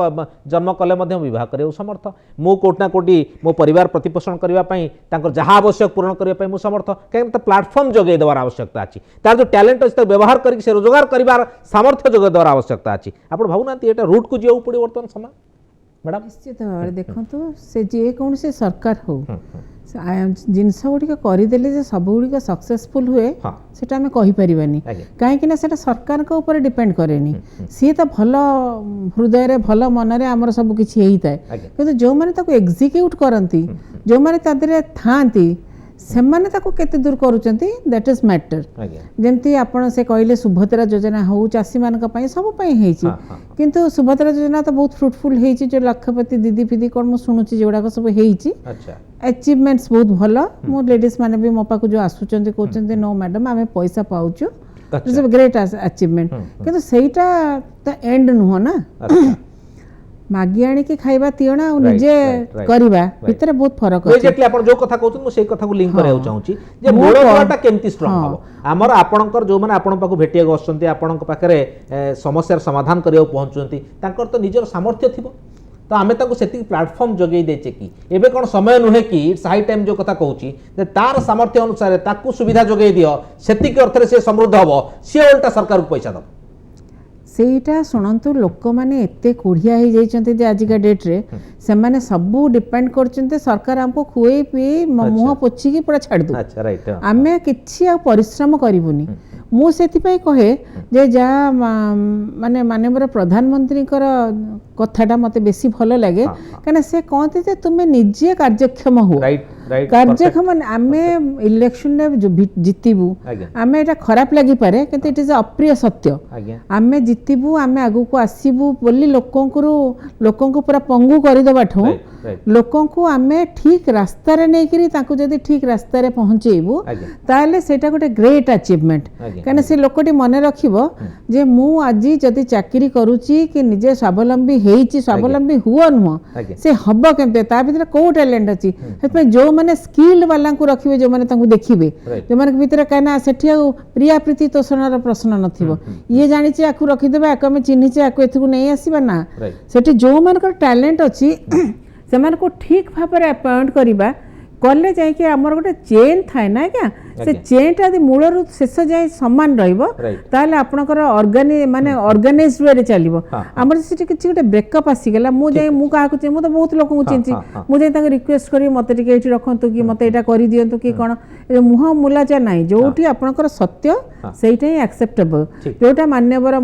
जन्म कले बह कर समर्थ मु कोटना कोटी मो परिवार प्रतिपोषण करने जहाँ आवश्यक पूरण करने मु समर्थ कहीं प्लाटफर्म जगै देवार आवश्यकता अच्छी तार जो टैलेंट अच्छे व्यवहार करके रोजगार कर सामर्थ्य जगै देवार आवश्यकता अच्छी आप भावुना एटा रूट को जीवा पड़ो बर्तमान समय मैडम निश्चित भाव में देखु से जे कौन से सरकार हो जिनस गुड़िक करदे सब गुड़िक सक्सेसफुल हुए सेटा आम कहीपरानी कहीं सरकार के ऊपर डिपेंड करेनी सी तो भल हृदय भल मनरे आमर सब किसी होता है कि जो मैंने एग्जीक्यूट करती जो मैंने था ସେମାନେ ତାକୁ କେତେ ଦୂର କରୁଛନ୍ତି दैट इज मैटर ଆଜ୍ଞା ଯେମିତି ଆପଣ ସେ କହିଲେ ସୁଭଦ୍ରା ଯୋଜନା ହଉ ଚାଷୀମାନଙ୍କ ପାଇଁ ସବୁ ପାଇଁ ହେଇଛି କିନ୍ତୁ ସୁଭଦ୍ରା ଯୋଜନା ତ ବହୁତ ଫ୍ରୁଟଫୁଲ ହେଇଛି ଯୋଉ ଲକ୍ଷପତି ଦିଦି ଫିଦି କ'ଣ ମୁଁ ଶୁଣୁଛି ଯେଗୁଡ଼ାକ ସବୁ ହେଇଛି ଆଚ୍ଛା ଆଚିଭମେଣ୍ଟସ୍ ବହୁତ ଭଲ ମୁଁ ଲେଡିଜ୍ ମାନେ ବି ମୋ ପାଖକୁ ଯୋଉ ଆସୁଛନ୍ତି କହୁଛନ୍ତି नो मैडम ଆମେ ପଇସା ପାଉଛୁ ଇଟ୍ସ ଏ ଗ୍ରେଟ୍ ଆଚିଭମେଣ୍ଟ କିନ୍ତୁ ସେଇଟା ତ ଏଣ୍ଡ ନୁହଁ ନା ମାଗି ଆଣିକି ଖାଇବା ତିଅଣା ଆଉ ନିଜେ କରିବା ଭିତରେ ବହୁତ ଫରକ ଅଛି ଏକ୍ଜାକ୍ଟଲି ଆପଣ ଯୋଉ କଥା କହୁଛନ୍ତି ମୁଁ ସେଇ କଥାକୁ ଲିଙ୍କ କରିବାକୁ ଚାହୁଁଛି ଯେ ମୂଳଦୁଆଟା କେମିତି ଷ୍ଟ୍ରଙ୍ଗ ହବ ଆମର ଆପଣଙ୍କର ଯୋଉମାନେ ଆପଣଙ୍କ ପାଖକୁ ଭେଟିବାକୁ ଆସୁଛନ୍ତି ଆପଣଙ୍କ ପାଖରେ ସମସ୍ୟାର ସମାଧାନ କରିବାକୁ ପହଞ୍ଚୁଛନ୍ତି ତାଙ୍କର ତ ନିଜର ସାମର୍ଥ୍ୟ ଥିବ ତ ଆମେ ତାଙ୍କୁ ସେତିକି ପ୍ଲାଟଫର୍ମ ଯୋଗାଇ ଦେଇଛେ କି ଏବେ କ'ଣ ସମୟ ନୁହେଁ କି ଇଟ୍ସ ହାଇ ଟାଇମ୍ ଯୋଉ କଥା କହୁଛି ଯେ ତାର ସାମର୍ଥ୍ୟ ଅନୁସାରେ ତାକୁ ସୁବିଧା ଯୋଗାଇ ଦିଅ ସେତିକି ଅର୍ଥରେ ସେ ସମୃଦ୍ଧ ହବ ସିଏ ଓଲଟା ସରକାରକୁ ପଇସା ଦେବ ସେଇଟା ଶୁଣନ୍ତୁ ଲୋକମାନେ ଏତେ କୋଢ଼ିଆ ହେଇଯାଇଛନ୍ତି ଯେ ଆଜିକା ଡେଟ୍ରେ ସେମାନେ ସବୁ ଡିପେଣ୍ଡ କରୁଛନ୍ତି ସରକାର ଆମକୁ ଖୁଏଇ ପିଇ ମୁହଁ ପୋଛିକି ପୁରା ଛାଡ଼ିଦେଉ ଆମେ କିଛି ଆଉ ପରିଶ୍ରମ କରିବୁନି ମୁଁ ସେଥିପାଇଁ କହେ ଯେ ଯାହା ମାନେ ମାନ୍ୟବର ପ୍ରଧାନମନ୍ତ୍ରୀଙ୍କର କଥାଟା ମୋତେ ବେଶୀ ଭଲ ଲାଗେ କାହିଁକିନା ସେ କହନ୍ତି ଯେ ତୁମେ ନିଜେ କାର୍ଯ୍ୟକ୍ଷମ ହୁଅ କାର୍ଯ୍ୟକ୍ଷମ ଆମେ ଇଲେକ୍ସନରେ ଜିତିବୁ ଆମେ ଏଇଟା ଖରାପ ଲାଗିପାରେ କିନ୍ତୁ ଇଟ୍ ଇଜ୍ ଅପ୍ରିୟ ସତ୍ୟ ଆମେ ଜିତିବୁ ଆମେ ଆଗକୁ ଆସିବୁ ବୋଲି ଲୋକଙ୍କୁ ପୁରା ପଙ୍ଗୁ କରିଦେବାଠୁ ଲୋକଙ୍କୁ ଆମେ ଠିକ୍ ରାସ୍ତାରେ ନେଇକରି ତାଙ୍କୁ ଯଦି ଠିକ୍ ରାସ୍ତାରେ ପହଞ୍ଚେଇବୁ ତାହେଲେ ସେଇଟା ଗୋଟେ ଗ୍ରେଟ୍ ଆଚିଭମେଣ୍ଟ କାହିଁକିନା ସେ ଲୋକଟି ମନେ ରଖିବ ଯେ ମୁଁ ଆଜି ଯଦି ଚାକିରି କରୁଛି କି ନିଜେ ସ୍ୱାବଲମ୍ବୀ ହେଇଛି ସ୍ୱାବଲମ୍ବୀ ହୁଅ ନୁହଁ ସେ ହବ କେମିତି ତା ଭିତରେ କୋଉ ଟ୍ୟାଲେଣ୍ଟ ଅଛି ସେଥିପାଇଁ ଯୋଉମାନେ ସ୍କିଲ୍ଡ ବାଲାଙ୍କୁ ରଖିବେ ଯୋଉମାନେ ତାଙ୍କୁ ଦେଖିବେ ଯୋଉମାନଙ୍କ ଭିତରେ କାହିଁକିନା ସେଠି ଆଉ ପ୍ରିୟା ପ୍ରୀତି ତୋଷଣର ପ୍ରଶ୍ନ ନଥିବ ଇଏ ଜାଣିଛି ଆକୁ ରଖିଦେବା ଆକୁ ଆମେ ଚିହ୍ନିଛେ ଆକୁ ଏଥିକୁ ନେଇ ଆସିବା ନା ସେଠି ଯୋଉମାନଙ୍କର ଟ୍ୟାଲେଣ୍ଟ ଅଛି ସେମାନଙ୍କୁ ଠିକ୍ ଭାବରେ ଆପଏଣ୍ଟ କରିବା କଲେ ଯାଇକି ଆମର ଗୋଟେ ଚେନ୍ ଥାଏ ନା ଆଜ୍ଞା ସେ ଚେନ୍ଟା ଯଦି ମୂଳରୁ ଶେଷ ଯାଏ ସମାନ ରହିବ ତାହେଲେ ଆପଣଙ୍କର ଅର୍ଗାନାଇଜ୍ ୱେରେ ଚାଲିବ ଆମର ସେଠି କିଛି ଗୋଟେ ବ୍ରେକଅପ୍ ଆସିଗଲା ମୁଁ କାହାକୁ ଚିହ୍ନି ମୁଁ ତ ବହୁତ ଲୋକଙ୍କୁ ଚିହ୍ନିଛି ମୁଁ ଯାଇ ତାଙ୍କୁ ରିକ୍ୱେଷ୍ଟ କରିବି ମୋତେ ଟିକେ ଏଇଠି ରଖନ୍ତୁ କି ମୋତେ ଏଇଟା କରିଦିଅନ୍ତୁ କି କ'ଣ ମୁହଁ ମୁଲାଚା ନାହିଁ ଯୋଉଠି ଆପଣଙ୍କର ସତ୍ୟ ସେଇଟା ହିଁ ଆକ୍ସେପ୍ଟେବଲ୍ ଯୋଉଟା ମାନ୍ୟବର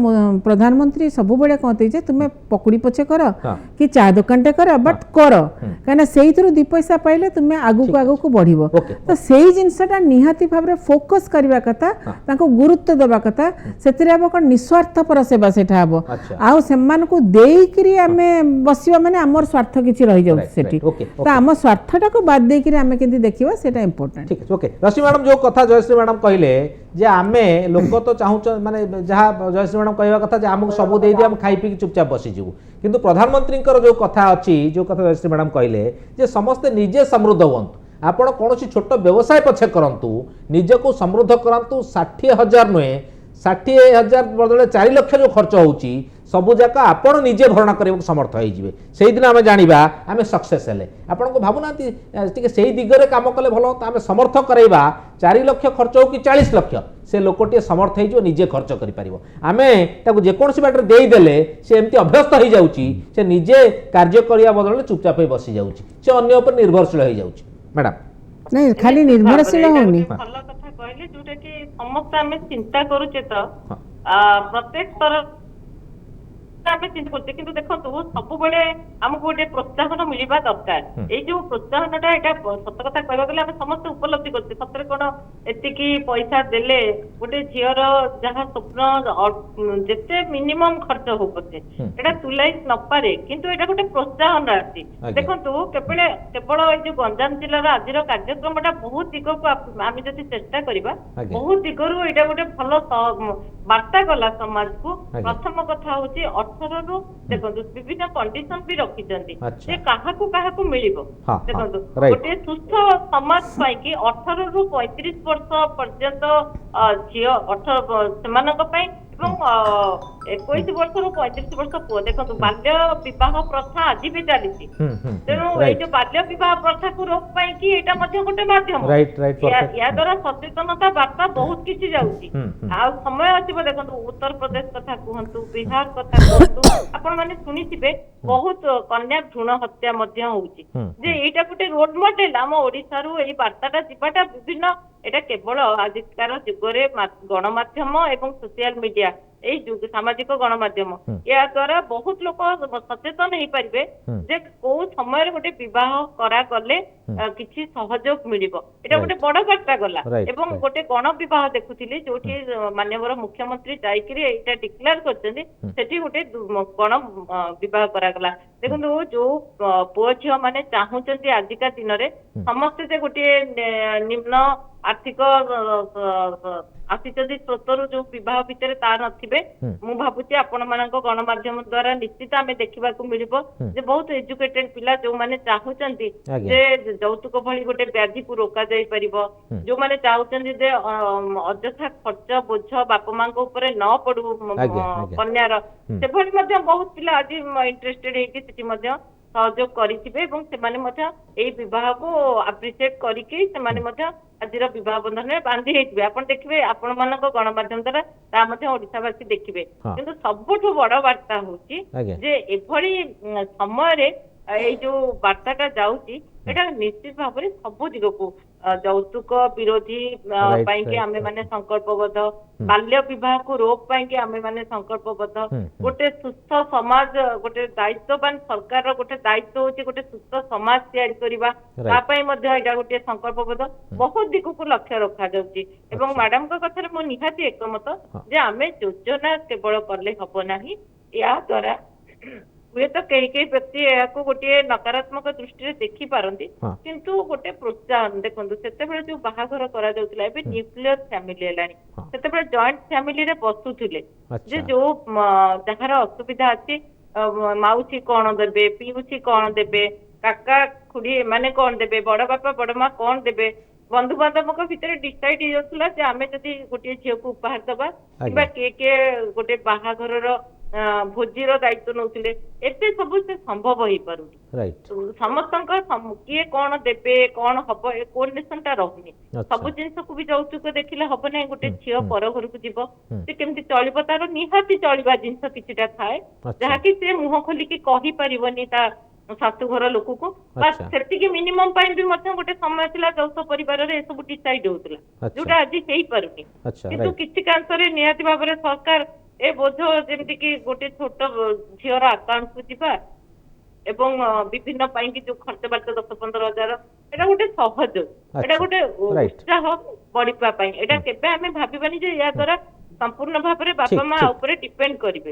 ପ୍ରଧାନମନ୍ତ୍ରୀ ସବୁବେଳେ କହନ୍ତି ଯେ ତୁମେ ପକୁଡ଼ି ପଛେ କର କି ଚା ଦୋକାନଟେ କର ବଟ୍ କର କାହିଁକିନା ସେଇଥିରୁ 2 ପଇସା ପାଇଲେ ତୁମେ ଆଗକୁ ବଢିବ ତ ସେଇ ଜିନିଷଟା ନିହାତି ଭାବରେ ଫୋକସ୍ କରିବା କଥା ତାଙ୍କୁ ଗୁରୁତ୍ୱ ଦେବା କଥା ସେଥିରେ ହେବ କ'ଣ ନିଃସ୍ୱାର୍ଥପର ସେବା ସେଟା ହେବ ଆଉ ସେମାନଙ୍କୁ ଦେଇକିରି ଆମେ ବସିବା ମାନେ ଆମର ସ୍ୱାର୍ଥ କିଛି ରହିଯାଉଛି ସେଠି ତ ଆମ ସ୍ୱାର୍ଥଟାକୁ ବାଦ ଦେଇକିରି ଆମେ କେମିତି ଦେଖିବା ସେଇଟା ଇମ୍ପୋର୍ଟାଣ୍ଟ ଠିକ୍ ଅଛି ଓକେ ରଶ୍ମି ମ୍ୟାଡ଼ାମ୍ ଯୋଉ କଥା ଜୟଶ୍ରୀ ମ୍ୟାଡ଼ାମ୍ କହିଲେ ଯେ ଆମେ ଲୋକ ତ ଚାହୁଁଛ ମାନେ ଯାହା ଜୟଶ୍ରୀ ମ୍ୟାଡ଼ାମ୍ କହିବା କଥା ଯେ ଆମକୁ ସବୁ ଦେଇଦିଅ ଆମେ ଖାଇ ପିଇକି ଚୁପଚାପ ବସିଯିବୁ କିନ୍ତୁ ପ୍ରଧାନମନ୍ତ୍ରୀଙ୍କର ଯୋଉ କଥା ଅଛି ଯୋଉ କଥା ଜୟଶ୍ରୀ ମ୍ୟାଡ଼ାମ୍ କହିଲେ ଯେ ସମସ୍ତେ ନିଜେ ସମୃଦ୍ଧ ହୁଅନ୍ତୁ ଆପଣ କୌଣସି ଛୋଟ ବ୍ୟବସାୟ ପଛେ କରନ୍ତୁ ନିଜକୁ ସମୃଦ୍ଧ କରାନ୍ତୁ 60,000 ନୁହେଁ 60,000 ବଦଳରେ 4 ଲକ୍ଷ ଯୋଉ ଖର୍ଚ୍ଚ ହେଉଛି ସବୁଯାକ ଆପଣ ନିଜେ ଭରଣା କରିବାକୁ ସମର୍ଥ ହେଇଯିବେ ସେଇଦିନ ଆମେ ଜାଣିବା ଆମେ ସକ୍ସେସ୍ ହେଲେ ଆପଣଙ୍କୁ ଭାବୁନାହାନ୍ତି ଟିକେ ସେଇ ଦିଗରେ କାମ କଲେ ଭଲ ତ ଆମେ ସମର୍ଥ କରାଇବା 4 ଲକ୍ଷ ଖର୍ଚ୍ଚ ହେଉ କି 40 ଲକ୍ଷ ସେ ଲୋକଟିଏ ସମର୍ଥ ହେଇଯିବ ନିଜେ ଖର୍ଚ୍ଚ କରିପାରିବ ଆମେ ତାକୁ ଯେକୌଣସି ବାଟରେ ଦେଇଦେଲେ ସେ ଏମିତି ଅଭ୍ୟସ୍ତ ହେଇଯାଉଛି ସେ ନିଜେ କାର୍ଯ୍ୟ କରିବା ବଦଳରେ ଚୁପଚାପ ହେଇ ବସିଯାଉଛି ସେ ଅନ୍ୟ ଉପରେ ନିର୍ଭରଶୀଳ ହେଇଯାଉଛି ମ୍ୟାଡ଼ାମ୍ ନାଇଁ ଖାଲି ନିର୍ଭରଶୀଳ ହଉନି ଭଲ କଥା କହିଲେ ଯୋଉଟା କି ସମସ୍ତେ ଆମେ ଚିନ୍ତା କରୁଛେ ତ ପ୍ରତ୍ୟେକ ସ୍ତର ଆମେ ଚିନ୍ତା କରୁଛେ କିନ୍ତୁ ଦେଖନ୍ତୁ ସବୁବେଳେ ଆମକୁ ଗୋଟେ ପ୍ରୋତ୍ସାହନ ମିଳିବା ଦରକାର ଏଇ ଯୋଉ ପ୍ରୋତ୍ସାହନଟା ଏଇଟା ସତ କଥା କହିବାକୁ ଗଲେ ଆମେ ସମସ୍ତେ ଉପଲବ୍ଧି କରୁଛେ ସତରେ କଣ ଏତିକି ପଇସା ଦେଲେ ଗୋଟେ ଝିଅର ଯାହା ସ୍ୱପ୍ନ ଯେତେ ମିନିମମ୍ ଖର୍ଚ୍ଚ ହଉ ପଛେ ଏଇଟା ତୁଲାଇ ନପାରେ କିନ୍ତୁ ଏଇଟା ଗୋଟେ ପ୍ରୋତ୍ସାହନ ରାଶି ଦେଖନ୍ତୁ କେବଳ ଏଇ ଯୋଉ ଗଞ୍ଜାମ ଜିଲ୍ଲାର ଆଜିର କାର୍ଯ୍ୟକ୍ରମଟା ବହୁତ ଦିଗକୁ ଆମେ ଯଦି ଚେଷ୍ଟା କରିବା ବହୁତ ଦିଗରୁ ଏଇଟା ଗୋଟେ ଭଲ ବାର୍ତ୍ତା ଗଲା ସମାଜକୁ ପ୍ରଥମ କଥା ହଉଛି 18ରୁ ଦେଖନ୍ତୁ ବିଭିନ୍ନ କଣ୍ଡିସନ ବି ରଖିଛନ୍ତି ଯେ କାହାକୁ ମିଳିବ ଦେଖନ୍ତୁ ଗୋଟେ ସୁସ୍ଥ ସମାଜ ପାଇଁକି 18ରୁ 35 ବର୍ଷ ପର୍ଯ୍ୟନ୍ତ ଝିଅ ସେମାନଙ୍କ ପାଇଁ ଏବଂ 21 ବର୍ଷରୁ 35 ବର୍ଷ ପୁଅ ଦେଖନ୍ତୁ ବାଲ୍ୟ ବିବାହ ପ୍ରଥା ଆଜି ବି ଚାଲିଛି ତେଣୁ ଏଇ ଯୋଉ ବାଲ୍ୟ ବିବାହ ପ୍ରଥାକୁ ରୋକ ପାଇଁକି ଏଇଟା ମଧ୍ୟ ଗୋଟେ ମାଧ୍ୟମ ୟା ଦ୍ୱାରା ସଚେତନତା ବାର୍ତ୍ତା ବହୁତ କିଛି ଯାଉଛି ଆଉ ସମୟ ଆସିବ ଦେଖନ୍ତୁ ଉତ୍ତରପ୍ରଦେଶ କଥା କୁହନ୍ତୁ ବିହାର କଥା କୁହନ୍ତୁ ଆପଣ ମାନେ ଶୁଣିଥିବେ ବହୁତ କନ୍ୟା ଭ୍ରୂଣ ହତ୍ୟା ମଧ୍ୟ ହଉଛି ଯେ ଏଇଟା ଗୋଟେ ରୋଲ ମଡେଲ ଆମ ଓଡିଶାରୁ ଏଇ ବାର୍ତ୍ତାଟା ଯିବାଟା ବିଭିନ୍ନ এটা কেବଳ ଆଜିକାର ଯୁଗରେ ଗଣମାଧ୍ୟମ ଏବଂ ସୋସିଆଲ ମିଡିଆ ଏଇ ସାମାଜିକ ଗଣମାଧ୍ୟମ ଏହା ଦ୍ୱାରା ବହୁତ ଲୋକ ସଚେତନ ହେଇପାରିବେ ଯେ କୋଉ ସମୟରେ ଗୋଟେ ବିବାହ କରାଗଲେ କିଛି ସହଯୋଗ ମିଳିବ। ଏଇଟା ଗୋଟେ ବଡ ବାର୍ତ୍ତା ଗଲା। ଏବଂ ଗୋଟେ ଗଣ ବିବାହ ଦେଖୁଥିଲି ଯୋଉଠି ମାନ୍ୟବର ମୁଖ୍ୟମନ୍ତ୍ରୀ ଯାଇକିରି ଏଇଟା ଡିକ୍ଲେୟାର କରିଛନ୍ତି, ସେଠି ଗୋଟେ ଗଣ ବିବାହ କରାଗଲା। ଦେଖନ୍ତୁ ଯୋଉ ପୁଅ ଝିଅ ମାନେ ଚାହୁଁଛନ୍ତି ଆଜିକା ଦିନରେ ସମସ୍ତେ ଯେ ଗୋଟିଏ ନିମ୍ନ ଆର୍ଥିକ ଆସିଛନ୍ତି ସ୍ରୋତରୁ ଯୋଉ ବିବାହ ଭିତରେ ତା ନଥିବେ, ମୁଁ ଭାବୁଛି ଆପଣ ମାନଙ୍କ ଗଣମାଧ୍ୟମ ଦ୍ଵାରା ନିଶ୍ଚିତ ଆମେ ଦେଖିବାକୁ ମିଳିବ ଯେ ବହୁତ ଏଜୁକେଟେଡ ପିଲା ଯୋଉମାନେ ଚାହୁଁଛନ୍ତି ଯେ ଯୌତୁକ ଭଳି ଗୋଟେ ବ୍ୟାଧିକୁ ରୋକା ଯାଇ ପାରିବ, ଯୋଉମାନେ ଚାହୁଁଛନ୍ତି ଯେ ଅଯଥା ଖର୍ଚ୍ଚ ବୋଝ ବାପା ମାଙ୍କ ଉପରେ ନ ପଡୁ କନ୍ୟାର, ସେଭଳି ମଧ୍ୟ ବହୁତ ପିଲା ଆଜି ଇଣ୍ଟରେଷ୍ଟେଡ ହେଇକି ସେଠି ମଧ୍ୟ ସହଯୋଗ କରିଥିବେ ଏବଂ ସେମାନେ ମଧ୍ୟ ଏଇ ବିବାହକୁ ଆପ୍ରିସିଏଟ କରିକି ସେମାନେ ମଧ୍ୟ ଆଜିର ବିବାହ ବନ୍ଧନରେ ବାନ୍ଧି ହେଇଥିବେ। ଆପଣ ଦେଖିବେ ଆପଣ ମାନଙ୍କ ଗଣମାଧ୍ୟମ ଦ୍ୱାରା ତା ମଧ୍ୟ ଓଡିଶାବାସୀ ଦେଖିବେ। କିନ୍ତୁ ସବୁଠୁ ବଡ ବାର୍ତ୍ତା ହଉଛି ଯେ ଏଭଳି ସମୟରେ ଏଇ ଯୋଉ ବାର୍ତ୍ତାଟା ଯାଉଛି ଏଇଟା ନିଶ୍ଚିତ ଭାବରେ ସବୁ ଦିଗକୁ ଯୌତୁକ ବିରୋଧୀ ପାଇଁକି ଆମେ ମାନେ ସଂକଳ୍ପବଦ୍ଧ, ବାଲ୍ୟ ବିବାହକୁ ରୋକ ପାଇଁକି ଆମେ ମାନେ ସଂକଳ୍ପବଦ୍ଧ, ଗୋଟେ ସୁସ୍ଥ ସମାଜ, ଗୋଟେ ଦାୟିତ୍ୱବାନ ସରକାରର ଗୋଟେ ଦାୟିତ୍ୱ ହଉଛି ଗୋଟେ ସୁସ୍ଥ ସମାଜ ତିଆରି କରିବା, ତା ପାଇଁ ମଧ୍ୟ ଏଇଟା ଗୋଟେ ସଂକଳ୍ପବଦ୍ଧ। ବହୁତ ଦିଗକୁ ଲକ୍ଷ୍ୟ ରଖାଯାଉଛି ଏବଂ ମ୍ୟାଡାମଙ୍କ କଥାରେ ମୁଁ ନିହାତି ଏକମତ ଯେ ଆମେ ଯୋଜନା କେବଳ କଲେ ହବ ନାହିଁ, ଏହା ଦ୍ୱାରା ହୁଏତ କେହି କେହି ବ୍ୟକ୍ତି ଏହାକୁ ଗୋଟିଏ ନକାରାତ୍ମକ ଦୃଷ୍ଟିରେ ଦେଖିପାରନ୍ତି, କିନ୍ତୁ ଗୋଟେ ପ୍ରୋତ୍ସାହନ ଦେଖନ୍ତୁ ସେତେବେଳେ ଯୋଉ ବାହାଘର କରାଯାଉଥିଲା ଏବେ ନ୍ୟୁକ୍ଲିୟର ଫ୍ୟାମିଲି ହେଲାଣି, ସେତେବେଳେ ଜଏଣ୍ଟ ଫ୍ୟାମିଲିରେ ବସୁଥିଲେ ଯେ ଯୋଉ ଯାହାର ଅସୁବିଧା ଅଛି ମାଉସୀ କଣ ଦେବେ, ପିଉସୀ କଣ ଦେବେ, କାକା ଖୁଡି ଏମାନେ କଣ ଦେବେ, ବଡ ବାପା ବଡ ମା କଣ ଦେବେ, ବନ୍ଧୁବାନ୍ଧବଙ୍କ ଭିତରେ ଡିସାଇଡ ହେଇଯାଉଥିଲା ଯେ ଆମେ ଯଦି ଗୋଟିଏ ଝିଅକୁ ଉପହାର ଦବା କିମ୍ବା କିଏ କିଏ ଗୋଟେ ବାହାଘରର ଭୋଜିର ଦାୟିତ୍ୱ ନଉଥିଲେ, ଏବେ ସବୁ ସେ ସମ୍ଭବ ହେଇପାରୁନି। ସମସ୍ତଙ୍କ କିଏ କଣ ଦେବେ କଣ ହବ ଏ କୋଅର୍ଡିନେସନ ଟା ରହୁନି। ସବୁ ଜିନିଷକୁ ବି ଯୌତୁକ ଦେଖିଲେ ହବ ନାହିଁ। ଗୋଟେ ଝିଅ ପର ଘରକୁ ଯିବ ସେ କେମିତି ଚଳିବ, ତାର ନିହାତି ଚଳିବା ଜିନିଷ କିଛିଟା ଥାଏ ଯାହାକି ସେ ମୁହଁ ଖୋଲିକି କହିପାରିବନି ତା ଶାଶୁଘର ଲୋକକୁ, ବାସ୍ ସେତିକି ମିନିମମ୍ ପାଇଁ ବି ମଧ୍ୟ ଗୋଟେ ସମୟ ଥିଲା ଯୌଥ ପରିବାରରେ ଏସବୁ ଡିସାଇଡ ହଉଥିଲା, ଯୋଉଟା ଆଜି ହେଇପାରୁନି। କିନ୍ତୁ କିଛି କାଂଶରେ ନିହାତି ଭାବରେ ସରକାର ଏ ବୋଝ ଯେମିତି କି ଗୋଟେ ଛୋଟ ଝିଅର ଆକାଉଣ୍ଟକୁ ଯିବା ଏବଂ ବିଭିନ୍ନ ପାଇଁକି ଯୋଉ ଖର୍ଚ୍ଚ ବାର୍ଚ୍ଚ 10-15 ହଜାର, ଏଇଟା ଗୋଟେ ସହଜ, ଏଇଟା ଗୋଟେ ଉତ୍ସାହ ବଢିବା ପାଇଁ। ଏଇଟା କେବେ ଆମେ ଭାବିବାନି ଯେ ଏହା ଦ୍ୱାରା ସମ୍ପୂର୍ଣ୍ଣ ଭାବରେ ବାପା ମା ଉପରେ ଡିପେଣ୍ଡ କରିବେ।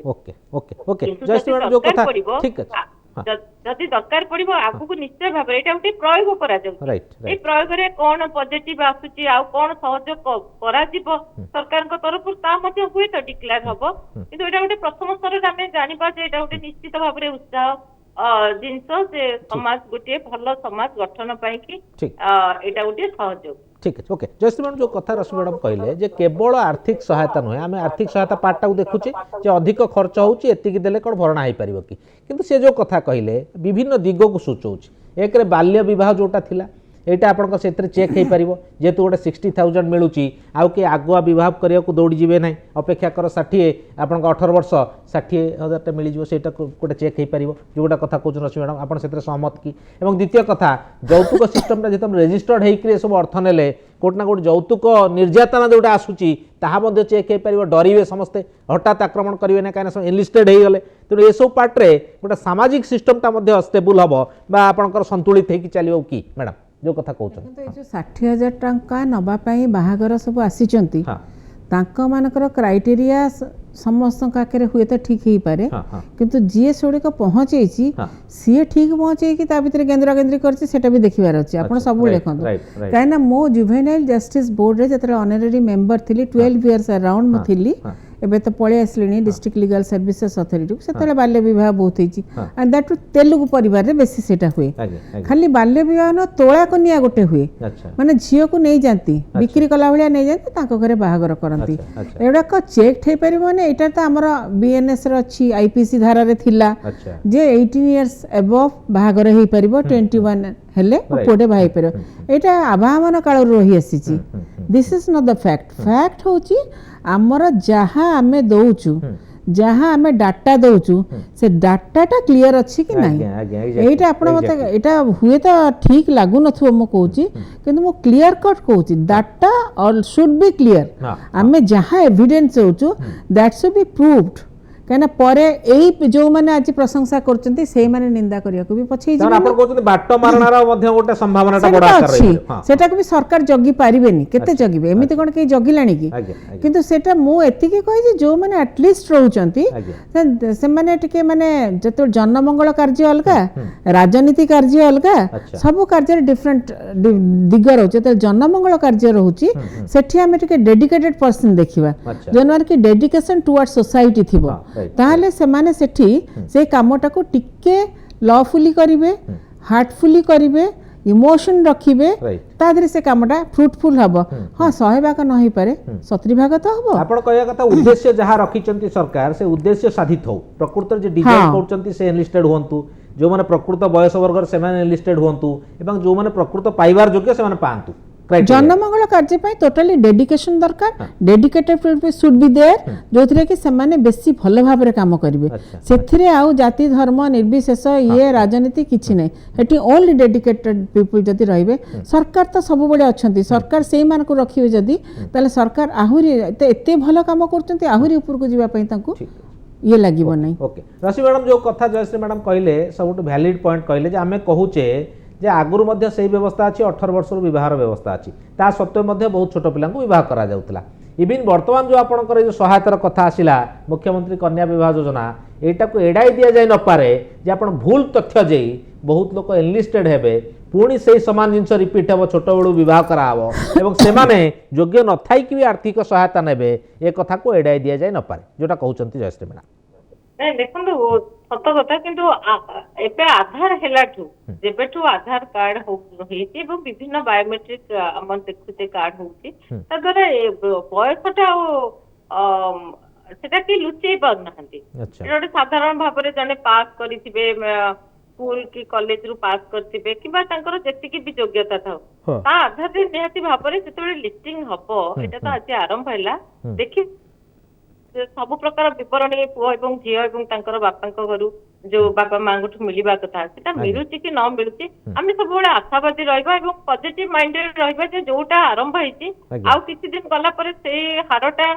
ଯଦି ଦରକାର ପଡିବ ଆଗକୁ ନିଶ୍ଚୟ ଭାବରେ ଏଇଟା ଗୋଟେ ପ୍ରୟୋଗ କରାଯାଉଛି। ଏଇ ପ୍ରୟୋଗରେ କଣ ପଜିଟିଭ ଆସୁଛି ଆଉ କଣ ସହଯୋଗ କରାଯିବ ସରକାରଙ୍କ ତରଫରୁ ତା ମଧ୍ୟ ହୁଏତ ଡିକ୍ଲେୟାର ହବ, କିନ୍ତୁ ଏଇଟା ଗୋଟେ ପ୍ରଥମ ସ୍ତରରେ ଆମେ ଜାଣିବା ଯେ ଏଇଟା ଗୋଟେ ନିଶ୍ଚିତ ଭାବରେ ଉତ୍ସାହ ଜିନିଷ ଯେ ସମାଜ ଗୋଟିଏ ଭଲ ସମାଜ ଗଠନ ପାଇଁକି ଏଇଟା ଗୋଟେ ସହଯୋଗ। ठीक है ओके जयश्री मैडम जो कथा रश्मि मैडम कहले जे केवल आर्थिक सहायता नुहे आम आर्थिक सहायता पार्टा को देखुचे जे अधिक खर्च होची एतिकी देले कौन भरणा हो पार कि किंतु से जो कथा कहले विभिन्न दिग को सूचौच एक बाल्य विवाह जोटा थिला एटा आपन से चेक हो पार जेहेतु गोटे 60,000 मिलूँ आउ कि आगुआ बह करने को दौड़ी जी ना अपेक्षा कर 60 आप 18 वर्ष 60,000 मिल जाए गोटे चेक हो पार जोटा कथा कहूँ रश्मि मैडम आप सहमत कि द्वितीय कथा यौतुक सिस्टम जो रेजिस्टर्ड होकर सब अर्थ ने कोट ना कोट यौतुक निर्यातना जोटा आसूची ताहा चेक हो पार डरवे समस्ते हठात आक्रमण करेंगे ना कहीं एनलिस्टेड हो गले तेणु ये सब पार्टे गोटे सामाजिक सिस्टमटा स्टेबल हम आपंकर संतुलित होकर चलो कि मैडम जो कथा कहते 60,000 टंका नवापाई बाहागर सब आसीचंती मानकर क्राइटेरिया समस्त आगे हुए तो ठीक हो पारे किंतु जी सेगुड़िक पहुँचे सी ठीक पहुँचे भर गेंद्रा गेंद्री कर भी देखिबार अच्छे आप सब देखते कहीं मो जुवेनाइल जस्टिस बोर्ड रे जब ऑनरेरी मेंबर थी 12 इयर्स अराउंड थी एबे तो पलि आसली डिस्ट्रिक्ट लीगल सर्विसेस अथॉरिटी से बाल्य विवाह बहुत होती एंड दैट तेलुगु परिवार में बेसी सेटा हुए खाली बाल्य विवाह न तोला कन्या गोटे हुए माने झील को नहीं जाती बिक्री कला भाया नहीं जाती घरे बाहागर करती एगुड़ाक चेक हो पार मैंने यहाँ तो आमर बीएनएस अच्छी आईपीसी धारा थिला जे 18 इयर्स एबव बाहागर हो पार 21 हेले पुटे बाहा पार यहाँ आवाहन काल रही आसी this is not the fact fact हूँ आमर जहाँ आमे दौचु जहाँ आम डाटा दौचु से डाटाटा क्लीयर अच्छी कि नहीं यहीटा आप यहाँ हुए तो ठीक लगुन मु कहूँ कि मु क्लीयर कट कहूँ डाटा और शुड बी क्लीयर आम जहाँ एविडेंस होचु दैट शुड बी प्रूव्ड कहीं पर यही जो मैंने आज प्रशंसा कर निंदा करने को भी पछे सेटा भी सरकार जगी पारिबेनी केते जगिबे एमिति कोन के जगिलानी की किंतु सेटा मु एतिकी कहि जे जो माने एटलिस्ट रहउचंती से माने टिके माने जतो जनमंगल कार्य अलगा राजनीति कार्य अलगा सब कार्य डिफरेंट दिग रहउचे त जनमंगल कार्य रहउची सेठी हमें टिके डेडिकेटेड पर्सन देखिबा जनर की डेडिकेशन टुवर्ड सोसाइटी थिबो ताहले से माने सेठी से कामटा को टिके लॉफुली करिवे हार्टफुली करिवे इमोशन रखिबे तादरे से कामटा फ्रूटफुल हबो हां 100 भाग नहीं पारे 70 भाग तो हबो आपण कहया कथा उद्देश्य जहां रखिचंती सरकार से उद्देश्य साधित हो प्रकृत जे डिजाइन करचंती से एनलिस्टेड होंतु जो माने प्रकृत वयस वर्ग से माने एनलिस्टेड होंतु एवं जो माने प्रकृत पाइबार योग्य से माने पांतु जनमंगल कार्य पाई टोटली डेडिकेशन दरकार डेडिकेटेड शुड बी देयर जो थरे कि समाने बेसी भल भाव रे काम करिवे सेथिरे आउ जाति धर्म निर्विशेष ये राजनीति किछि नै एटी ओनली डेडिकेटेड पीपल जदी रहिबे सरकार तो सब बडे अछंती सरकार सेही मान को रखिवे जदी ताले सरकार आहुरी एते भल काम करचंती आहुरी ऊपर को जिबा पई तांको ये लागिबो नै ओके राशि मैडम जो कथा जयश्री मैडम कहले सबुट वैलिड पॉइंट कहले जे आमे कहूचे जे आगुरु मध्य सही व्यवस्था अच्छी 18 वर्ष विवाह व्यवस्था अच्छी ता सत्वे मध्य बहुत छोट पिला विवाह करा जाउतला इवन वर्तमान जो आपनकर जो सहायतार कथा आसिला मुख्यमंत्री कन्या विवाह योजना एटा को एडाई दिया जाय न पारे जे आपण भूल तथ्य जेई बहुत लोक एनलिस्टेड हेबे पुणी से समान जिनस रिपीट हे छोट बड़ू विवाह कराव एवं सेमाने योग्य न थाई कि आर्थिक सहायता नेबे ए कथा को एडाई दिया जाय न पारे जोटा कहउचंती जयश्री मैडम नहीं देखो सत कथा किंतु एबे आधार हेलाठू जेबेठू आधार कार्ड होईची एवं विभिन्न बायोमेट्रिक हम देखुचे कार्ड होची ता द्वारा बयसटा सेटा कि लुचेई पार नहंती एटा साधारण भाबरे जने पास करिथिबे स्कूल की कॉलेज रु पास करथिबे किबा तांकर जेति की भी योग्यता थाओ ता आधार रे निहाती भाबरे जेतबे लिस्टिंग हबो एटा तो आज आरंभ हैला देखि सब प्रकार विवरणी पुओ एवं झियो एवं तांकर बापांक घरु जो बापा मांगठु मिलिबा कथा सेटा मिलुची कि न मिलुची आमे सब बडे आशावादी रहबा एवं पॉजिटिव माइंडेड रहबा जे जोटा आरंभ हैची आ किछि दिन गला परे से हारटा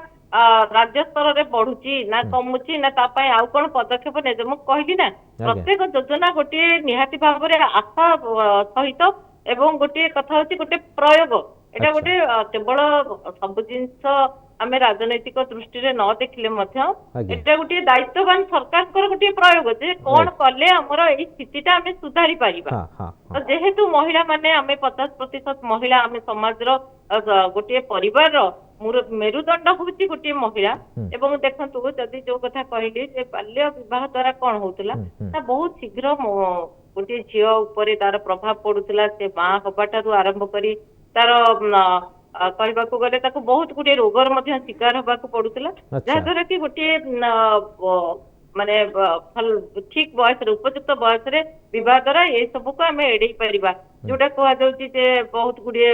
राज्य स्तर रे बढ़ुची ना कमुची ना ता पय आ कोन पदक्षेप ने जे म कहली ना प्रत्येक योजना गोटे निहाती भाबरे आशा सहित एवं गोटे कथा होची गोटे प्रयोग एटा गोटे केवल सब जिंस आम राजनैतिक दृष्टि न देखिले एटा गोटे दायित्ववान सरकार गोटे प्रयोग जे कौन कले आमर एई स्थितिटा आम सुधारी पारिबा तो जेहेतु महिला माने आम 50% महिला आम समाज गोटे परिवार मेरुदंड होची गोटे महिला एवं देखंतु जदि जो कथा कहली जे बाल्य विवाह द्वारा कौन होतला ता बहुत शीघ्र गोटे झियो ऊपर तार प्रभाव पड़ुतला से मां हबाटारू आरंभ करी तार कहबाकू गले ताको बहुत गुटे रोगर मध्य शिकार होबाकू पड़ुतला जहा द्वारा कि गोटे माने ठीक बयस उपयुक्त बयस रे विवाह द्वारा ये सब को आम एड़े पारिबा जोटा कह जाउची जे बहुत गुटे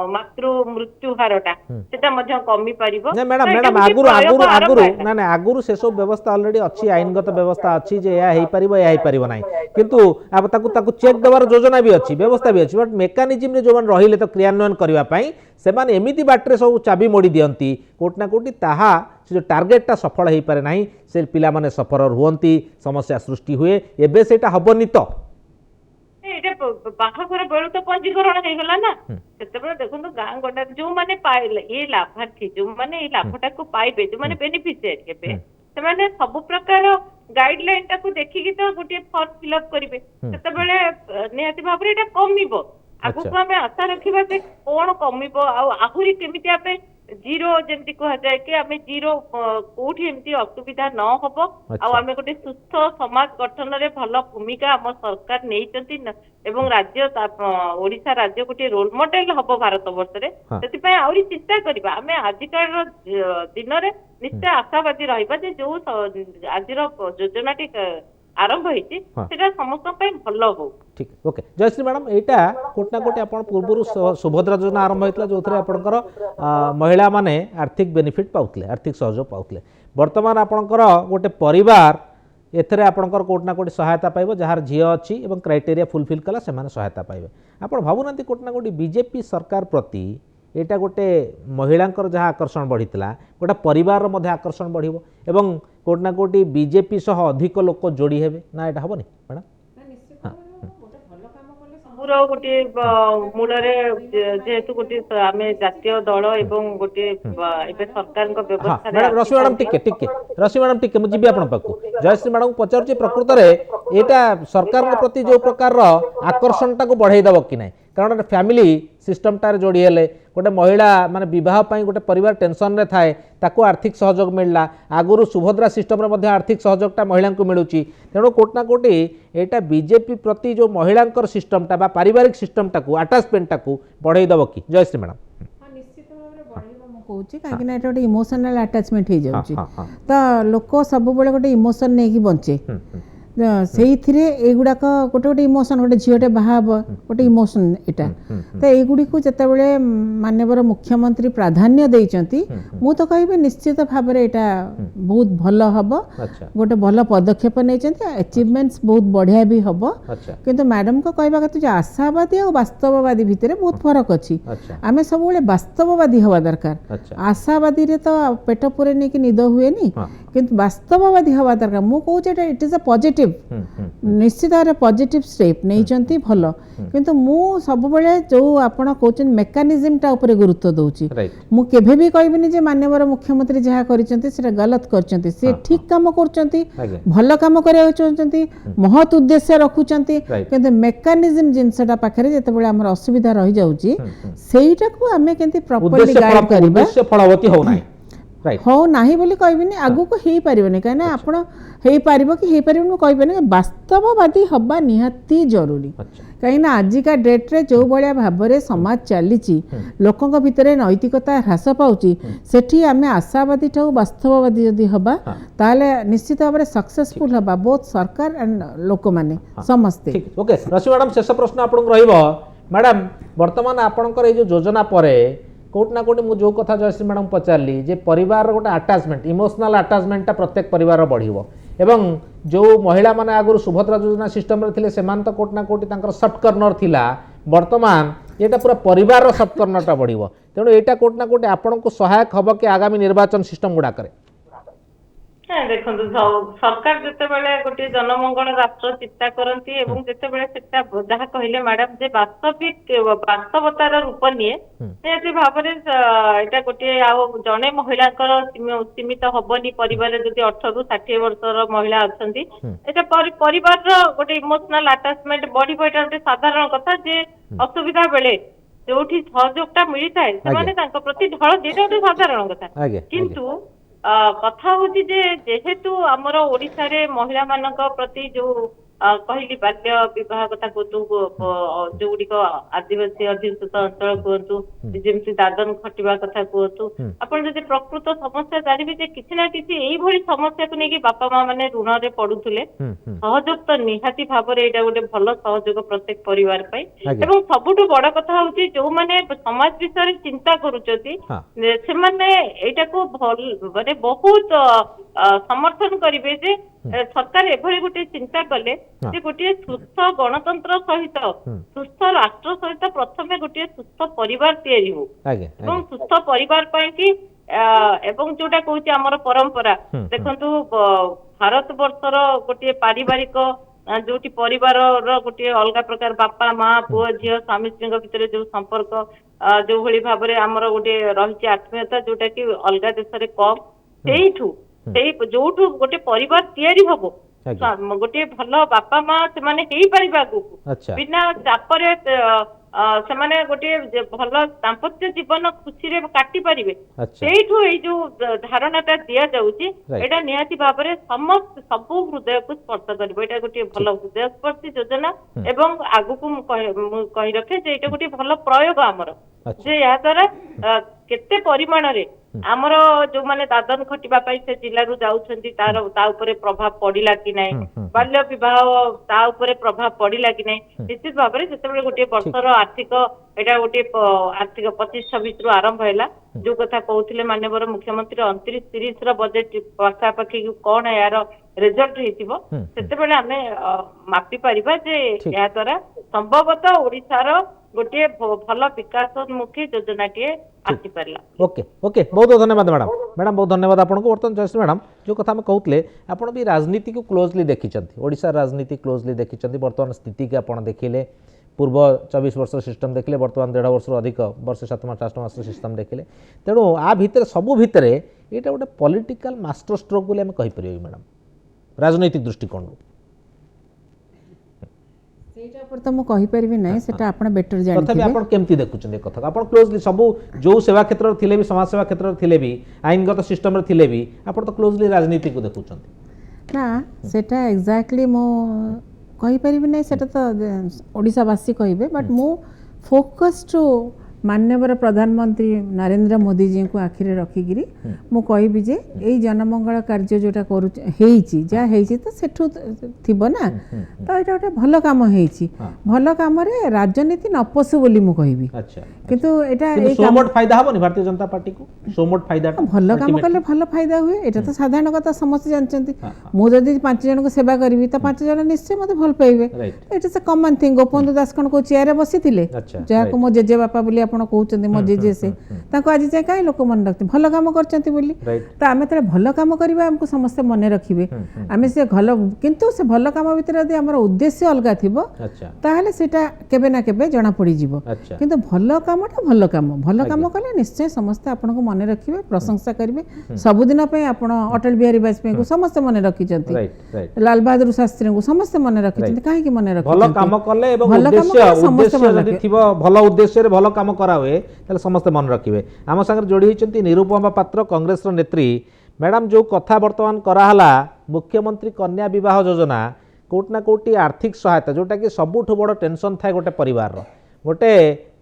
मातृ मृत्यु हारटा सेटा मध्य कमी पारिबो ना मैडम मैडम आगुरु ना ना आगुरु से सब व्यवस्था ऑलरेडी अच्छी आईनगत व्यवस्था अच्छी जे या हेई पारिबो नाही किंतु अब ताकू चेक देवार योजना भी अच्छी व्यवस्था भी अच्छी बट मेकानिज्म रे जो मन रहिले तो क्रियान्वयन करबा पई से माने एमिति बाटरे सब चाबी मोड़ी दियंती कोट ना कोटी ताहा से जो टार्गेटटा सफल हेई पारे नाही से पिला माने सफर हुअंती समस्या सृष्टि हुए एबे सेटा हबनी तो बाहाघर बेलू तो पंजीकरण हो गला ना सेतेबेले देखो गाँ गंडा जो माने पाइले ये लाभार्थी जो माने ये लाभटा को पाइबे जो माने बेनिफिशियरी हेबे से माने सब प्रकार गाइडलाइन टा को देखि कि तो गोटे फॉर्म फिल अप करिवे सेतेबेले निहाती भाबरे एटा कमिबो आगु को हमें आशा रखिबा जे कोन कमिबो आ आहुरी केमिति आपे जीरो जेमती कह जाए कि आमे जीरो कोठी एमती असुविधा न होबो आ आमे गोटे सुस्थ समाज गठन रे भल भूमिका हम सरकार नेइचंती एवं राज्य ओडिसा राज्य गोटे रोल मॉडल हबो भारत वर्ष रे सेति पय आउरी चिंता करबा आमे आजिकार दिन रे निश्चय आशावादी रहबा जे जो आजिर योजनाटी आरंभ होती समस्त भल हो ठीक ओके जयश्री मैडम एटा कोटना कोटे आपण पूर्व सुभद्रा योजना आरंभ होता जो आपणकर महिला माने आर्थिक बेनिफिट पाउतले आर्थिक सहयोग पाउतले बर्तमान आपणकर गोटे परिवार एथरे आपणकर कोट ना कोटी सहायता पाइबो जार झील अच्छी और क्राइटेरिया फुलफिल कला से सहायता पाइबे आपण भावुना कोट ना कोटी बीजेपी सरकार प्रति एटा गोटे महिलांकर जहाँ आकर्षण बढ़ीला गोटे परिवार मध्य आकर्षण बढ़िबो एवं कोट ना कोटी बीजेपी सह अधिक लोक जोड़ी हेबे ना एटा हबनी मैडम सबुर गोटे मूलरे जेहेतु गोटे आमे जातीय दल एवं गोटे एबे सरकार को व्यवस्था मैडम रश्मि मैडम टिके रश्मि मैडम टिके मुझे आपण पाकू जयश्री मैडम पचार प्रकृत में एटा सरकार के प्रति जो प्रकार आकर्षण को बढ़ाई दब कि ना कारण फैमिली सिस्टम टार जोड़ी हेले गोटे महिला माने विवाह पाई गोटे परिवार टेंशन रे थाए ताको आर्थिक सहयोग मिलला आगुरु सुभद्रा सिस्टम रे मध्ये आर्थिक सहयोगटा महिला को मिलुची तेणु कोट ना कोटी एटा बीजेपी प्रति जो महिलांकर सिस्टमटा बा पारिवारिक सिस्टमटा को अटैचमेंटटा को बढ़ाई दब कि जयश्री मैडम कौची कहीं ना गोटे इमोशनल अटैचमेंट हो जाउची तो लोक सब बेले गोटे इमोशन नहीं कि बंचे से युड़ाक गोटे गोटे इमोशन गोटे झीटे बाहब गोटे इमोशन यहाँ तो युड़ी को जिते मानवर मुख्यमंत्री प्राधान्य देइचंती मु तो कहि निश्चित भाव में यहाँ बहुत भल हम गोटे भल पदक्षेप नहीं अचिवमेंट्स बहुत बढ़िया भी हम किंतु मैडम को कहवा कथा आशावादी और वास्तववादी भितर बहुत फरक अच्छी आम सब वास्तववादी हवा दरकार आशावादी रे तो पेट पूरे नहीं कि निद हुए किंतु वास्तववादी हवा दरकार मु कहूँ इट इज अ पॉजिटिव निश्चित भाव पॉजिटिव स्टेप नहीं भल किंतु मु सब बेले जो आपण कहते मेकानिज्म टा ऊपर गुरुत्व दूची मु केभे भी कहबिनी जे माननीय मुख्यमंत्री जहाँ करचंती सेटा गलत करचंती से ठीक काम करचंती भल काम करिया चाहचंती महत उद्देश्य रखुचंती किंतु मेकानिज्म जिनसटा पाखरे जते बेले हमर असुविधा रहि जाउची सेइटा को हमें केंती प्रॉपर्ली गाइड करबा उद्देश्य फलवती हो नाही हो नाही बोली कहबिनी आगु को हेई परिबनी कहना आपण हेई परिबो कि हेई परिबो मु कहबिनी वास्तववादी हबा निहाती जरूरी कहीं आजिका डेट रे जो बलिया भाव में समाज चली लोकों भितर नैतिकता ह्रास पाउची सेठी आमे आशावादी ठू वास्तववादी जदि हबा ताले निश्चित भाव में सक्सेसफुल हबा बोथ सरकार एंड लोक माने समस्ते ओके रश्मि मैडम शेष प्रश्न आपन रहिबो मैडम वर्तमान आपनकर ए जो योजना परे कोट ना कोटी मु जो कथा जयश्री मैडम पचारली जे परिवार गोटे अटैचमेंट इमोशनल अटैचमेंटटा प्रत्येक परिवार बढ़िबो एवं जो महिला माने आगुरु सुभद्रा योजना सिस्टम रे थिले सेमान तो कोट ना कोटी तांकर सॉफ्ट कॉर्नर थिला वर्तमान एटा पूरा परिवार रो सॉफ्ट कॉर्नरटा बढ़िबो तेणु एटा कोट ना कोटी आपन को सहायक हबो कि आगामी निर्वाचन सिस्टम गुडा करे देखो सरकार जिते गोटे जनमंगल राष्ट्र चिंता करती एवं जिते जहाँ कहले मैडम जे वास्तविक वास्तवतार रूप निए निहती भाव में यहाँ गोटे जड़े महिला सीमित हबनी परिवार जदि 18 ରୁ 60 वर्षर महिला अच्छा परिवार गोटे इमोशनल अटैचमेंट बढ़िबो एटा गोटे साधारण कथा जे असुविधा बेले जो सहयोगटा मिलता है से प्रति ढल देटा गोटे साधारण कथा किंतु कथा हूँ जेहेतु आमर ओडिशा रे महिला मानक प्रति जो कहली बाल्य विवाह कथा कहतु जो गुड़िक आदिवासी अधिष्ठित अंचल कहतु जमी दादन खटिबा कथा कहतु आपन जदि प्रकृत समस्या जानवे जे किछि ना किछि एई भली समस्या को लेकिन बापा माँ मैंने ऋण रे पड़ुथिले सहयोग तो निहाती भाव में एटा गोटे भल सहयोग प्रत्येक परिवार पाई एवं सबुठु बड़ कथा हूँ जो माने समाज विषय चिंता करूचती से माने एटा को माने बहुत समर्थन करिवे जे सरकार एभली गोटे चिंता कले जे गोटे सुस्थ गणतंत्र सहित सुस्थ राष्ट्र सहित प्रथमे गोटे सुस्थ परिवार तैयारी हो एवं सुस्थ परिवार पाई कि एवं जोटा कहूँ आमर परंपरा देखंतु भारत वर्षर गोटे पारिवारिक जोटी परिवार गोटे अलग प्रकार बापा माँ पुओ झील स्वामी स्त्री भितर जो संपर्क जो भली भाव में आमर गोटे रही आत्मीयता जोटा कि अलग देश में कम से जो गोटे परिवार तैयारी हम गोटे भल बापा माँ से बिना चापरे से माने गोटे भल दाम्पत्य जीवन खुशी रे काटी पारिबे सेठू ए जो धारणाटा दिया जाउची एटा निहाती भाव में समस्त सब हृदय को स्पर्श करिबो एटा गोटे भल हृदय स्पर्शी योजना एवं आगु को कहि रखे जे एटा गोटे भल प्रयोग हमर जे या द्वारा केते परिमाण रे आमर जो माने दादन खटिबा पाई से जिल्ला रु जाउछंती ता ऊपर प्रभाव पड़िला कि नाही बाल्य विवाह ता ऊपर प्रभाव पड़िला कि नाही निश्चित भाव में जेतेबेले गोटे वर्षर आर्थिक एटा गोटे आर्थिक 25-26 रु आरंभ हैला जो कथा कहते माननीय मुख्यमंत्री 29-30 बजेट पाखापाखि कौन यार रिजल्ट होते आम मापी पारिबा जे या द्वारा संभवतः ओडिशार गोटे भल विकासोन्मुखी योजनाटे आसी पारला। ओके ओके बहुत बहुत धन्यवाद मैडम। मैडम बहुत धन्यवाद आपको। बर्तमान जयश्री मैडम जो कथा मैं कहते आप भी राजनीति को क्लोजली देखी ओडिशा राजनीति क्लोजली देखी बर्तमान स्थिति के आप देखिले पूर्व 24 वर्ष सिस्टम देखिले बर्तमान 1.5 वर्ष अधिक वर्ष 7 मास 8 मास सिस्टम देखिले तेणु आ भितर सबू भितर ये गोटे पॉलिटिकल मास्टर स्ट्रोक बोली आम कहीपर मैडम राजनैतिक दृष्टिकोण तो मुझे कहीपर ना सेटा आप बेटर जानते आप केमती देखुं कथा आप क्लोजली सबू जो सेवा क्षेत्र थिले भी समाज सेवा क्षेत्र थिले भी आईनगत सिस्टम रे थिले भी आप तो क्लोजली राजनीति को देखुं ना सेटा एग्जैक्टली मो कहीपर ना सेटा तो ओडिशावासी कहे बट मु फोकस टू माननीय प्रधानमंत्री नरेंद्र मोदी जी को आखिरे रखिकी मु कहबी जे यही जनमंगल कार्य जोटा करुँच तो सेठू थिबो ना तो ये गोटे भल कम भल कम राजनीति न पशु बोली मु कहबी किंतु एटा सोमोट फायदा हबनी भारतीय जनता पार्टी को सोमोट फायदा भल कम कले भल फायदा हुए एटा तो साधारण कथा समस्त जानचंती मु जदी 5 जन को सेवा करबी तो 5 जन निश्चय मते भल पाइबे it is a common thing. Gopabandhu Das को चेयर रे बसिथिले जहा को मो जेजे बापा बोली आपण कहउचंदी मो जेजे से ताको आज जाय काई लोक मन रखते भल काम करचंती बोली तो आमे तरे भल काम करबा हमको समस्त मन रखिबे आमे से भल किंतु से भल काम भीतर यदि हमर उद्देश्य अलगा थिबो ताहले सेटा केबे ना केबे जणा पड़ी जिवो किंतु भल कामटा भल काम कले निश्चय समस्त आपन को मन रखिबे प्रशंसा करिवे सब दिन पे आपण अटल बिहारी वाजपेयी को समस्त मन रखिचंती लाल बहादुर शास्त्री को समस्त मन रखिचंती काहे कि मन रखिचंती भल काम कले एवं उद्देश्य जदि थिबो भल उद्देश्य रे भल काम करा हुए ताले समस्त मन रखिबे। आम संगे जोड़ी होइचंती निरुपमा पात्र कांग्रेस नेत्री मैडम जो कथा वर्तमान कराला मुख्यमंत्री कन्या विवाह योजना कोटना कोटी आर्थिक सहायता जोटा कि सबुठ बड़ टेंशन थाए गोटे परिवार गोटे